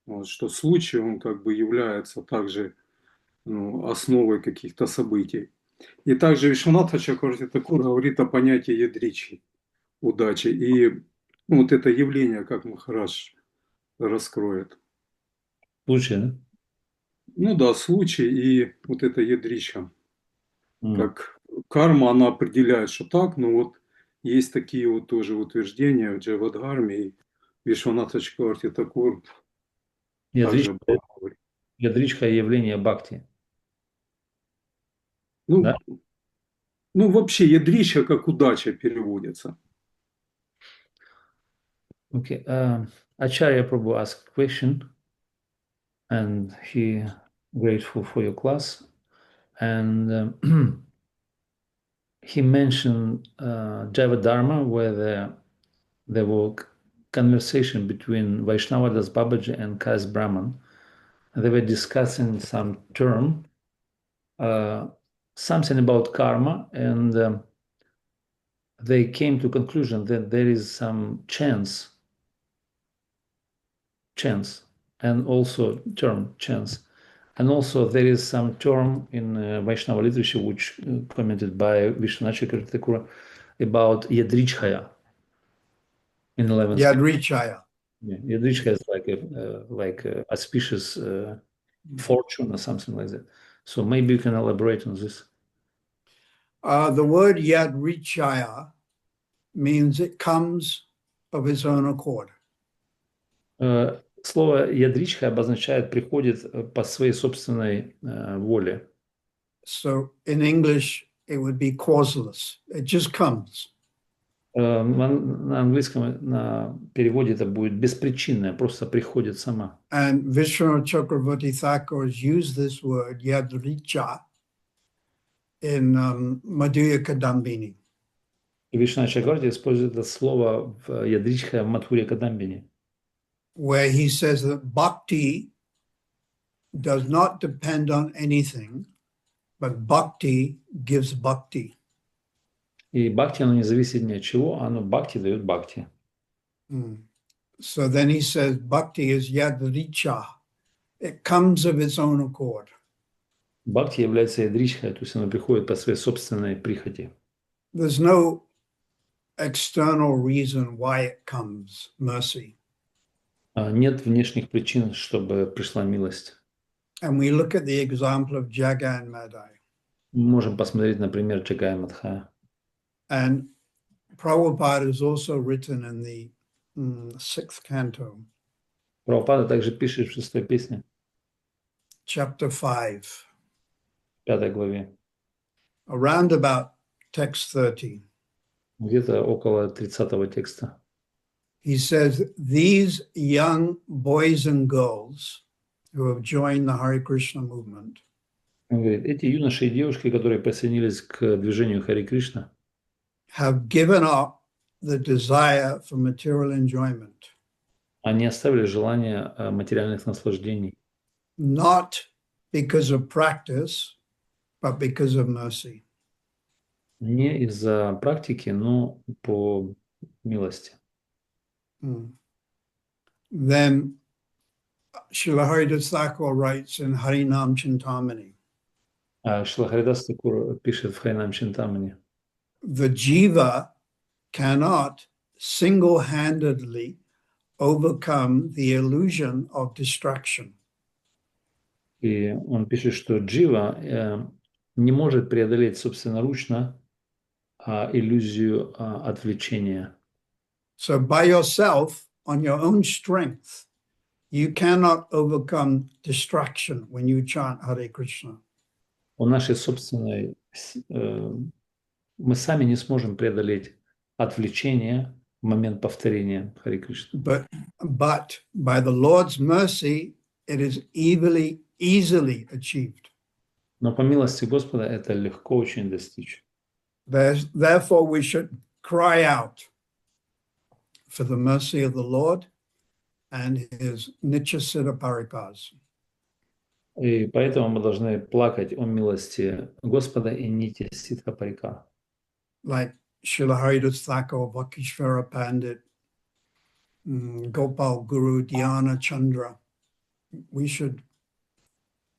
Вот, что случай, он как бы является также основой каких-то событий. И также Вишванатха Чакраварти Такур говорит о понятии ядричи, удачи. И вот это явление, как Махарадж раскроет. Случай, да? Ну да, случай и вот это ядрича. Как карма, она определяет, что так, но вот есть такие вот тоже утверждения в Джайвадхарме и Вишванатха Чакраварти Такур. Ядричка явление бхакти. Да? Вообще ядрича как удача переводится. Okay. Acharya Prabhu asked a question, and he grateful for your class, and he mentioned Jaiva Dharma, where there were conversation between Vaishnava Das Babaji and Kas Brahman. They were discussing some term, something about karma, and they came to conclusion that there is some chance, and also term chance, and also there is some term in Vaishnava literature which commented by Vishwanath Chakravarti Thakura about Yadrichaya in 11th. Yadrichaya. Yeah, Yadrichaya is like a auspicious fortune or something like that. So maybe you can elaborate on this. The word Yadrichaya means it comes of its own accord. Слово ядричха обозначает приходит по своей собственной воле. So in English, it would be causeless. It just comes. На английском на переводе это будет беспричинное, просто приходит сама. And Vishnu Chakravarti Thakur has used this word, Yadricha, in Madhurya Kadambini. И Вишна Чакраварти использует это слово в ядричха в Мадхурья Кадамбини, where he says that bhakti does not depend on anything, but bhakti gives bhakti. И бхакти, оно не зависит ни от чего, оно бхакти дает бхакти. So then he says bhakti is yadricha. It comes of its own accord. Бхакти является ядричхой, то есть оно приходит по своей собственной прихоти. There's no external reason why it comes, mercy. Нет внешних причин, чтобы пришла милость. And we look at the example of Jaga and Madai. Мы можем посмотреть, например, Джагая Мадхая. And Prabhupada has also written in the 6th canto, Прабхупада также пишет в 6-й песне, chapter 5, в 5 главе, around about text 30. где-то около 30-го текста. He says, these young boys and girls who have joined the Hare Krishna movement Он говорит, эти юноши и девушки, которые присоединились к движению Харе Кришна, have given up the desire for material enjoyment, они оставили желание материальных наслаждений. not because of practice, but because of mercy. Не из-за практики, но по милости. Then Srila Haridas Thakur writes in Harinam Chintamani, Шрила Харидас Такур пишет в Харинам Чинтамани, the jiva cannot single-handedly overcome the illusion of distraction. и он пишет, что Джива не может преодолеть собственноручно иллюзию отвлечения. So by yourself, on your own strength, you cannot overcome distraction when you chant Hare Krishna. У нашей собственной мы сами не сможем преодолеть отвлечение в момент повторения Харе Кришны. But by the Lord's mercy, it is easily achieved. Но по милости Господа это легко очень достичь. Therefore, we should cry out for the mercy of the Lord and his Nityasiddha Parikas. И поэтому мы должны плакать о милости Господа и нити Ситха Парика. Like Srila Haridas Thakur, Vakishvara Pandit, Gopal Guru, Dhyana Chandra. We should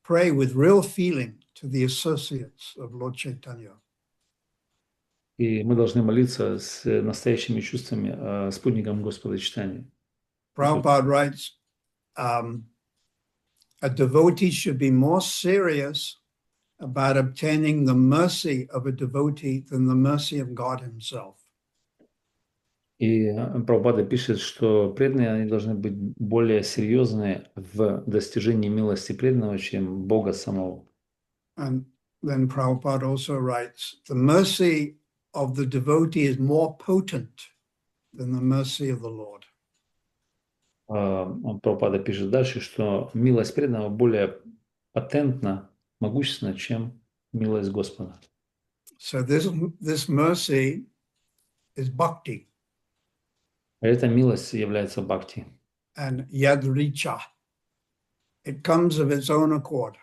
pray with real feeling to the associates of Lord Chaitanya. И мы должны молиться с настоящими чувствами спутникам Господа Читания. Prabhupada writes, a devotee should be more serious about obtaining the mercy of a devotee than the mercy of God himself. И Прабхупада пишет, что преданные они должны быть более серьезны в достижении милости преданного, чем Бога самого. And then Prabhupada also writes, the mercy of the devotee is more potent than the mercy of the Lord. Прабхупада пишет дальше, что милость преданного более патентна, могущественна, чем милость Господа. So this mercy is bhakti. Эта милость является бхакти. And yadricha. It comes of its own accord.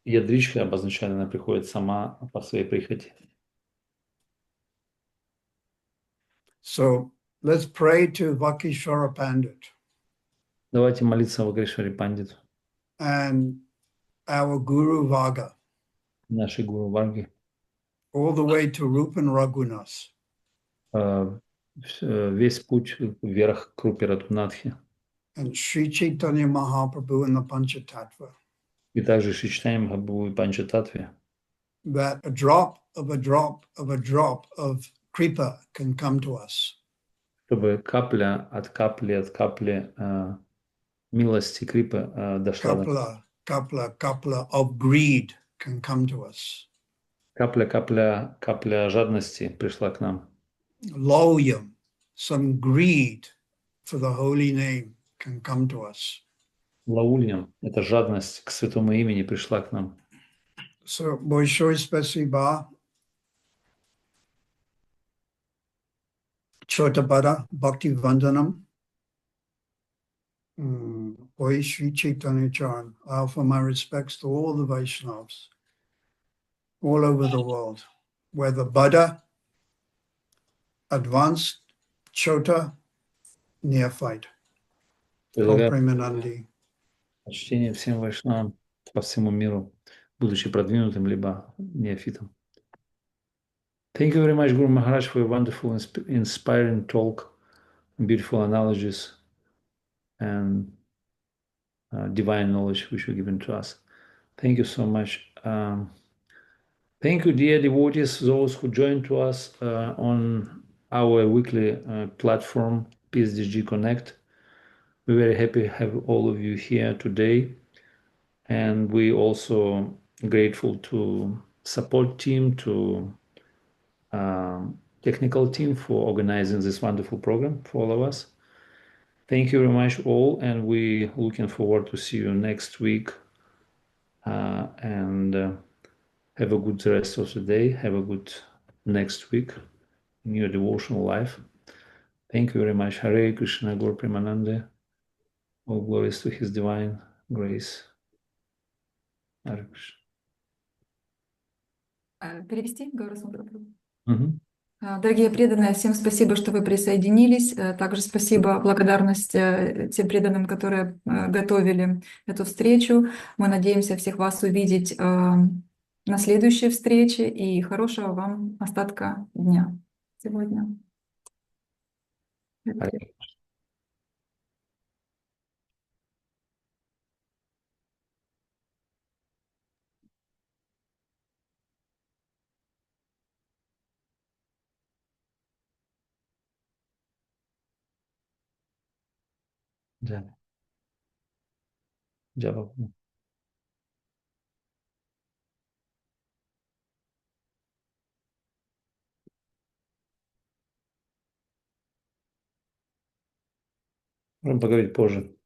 Ядричка обозначает, она приходит сама по своей прихоти. So let's pray to Vakishvara Pandit Давайте молиться Вакришваре Пандиту, and our Guru Vaga. нашей Гуру Варги. all the way to Rupan Raghunath. Весь путь вверх к Рупе Ратунатхи. And Sri Chaitanya Mahaprabhu and the Panchatattva. И также Шри Чайтанья Махапрабху и Панчататтве. That a drop of a drop of a drop of kripa can come to us. Чтобы капля от капли милости Крипы дошла до нас. Kapla of greed can come to us. Капля жадности пришла к нам. Loyam, some greed for the holy name can come to us. Лаульям, это жадность к святому имени пришла к нам. So, большое спасибо. Chotabada Bhakti Vandanam. Oi Sri Chaitanya Charan. I offer my respects to all the Vaishnavas all over the world, whether Bada, advanced, Chota, neophyte. Предлагаю Premanandi. почтение всем вайшнавам по всему миру, будучи продвинутым либо неофитом. Thank you very much, Guru Maharaj, for your wonderful, inspiring talk, beautiful analogies, and divine knowledge which were given to us. Thank you so much. Thank you, dear devotees, those who joined to us on our weekly platform, PSDG Connect. We're very happy to have all of you here today. And we also grateful to support team, to technical team for organizing this wonderful program for all of us. Thank you very much all, and we looking forward to see you next week. And have a good rest of the day. Have a good next week in your devotional life. Thank you very much. Hare Krishna, Gaur Premanande. All glories to His divine grace. Hare Krishna. Перевести, Госвами? Мгм. Дорогие преданные, всем спасибо, что вы присоединились. Также спасибо, благодарность тем преданным, которые готовили эту встречу. Мы надеемся всех вас увидеть на следующей встрече и хорошего вам остатка дня сегодня. Hare Krishna. Java. Можем поговорить позже.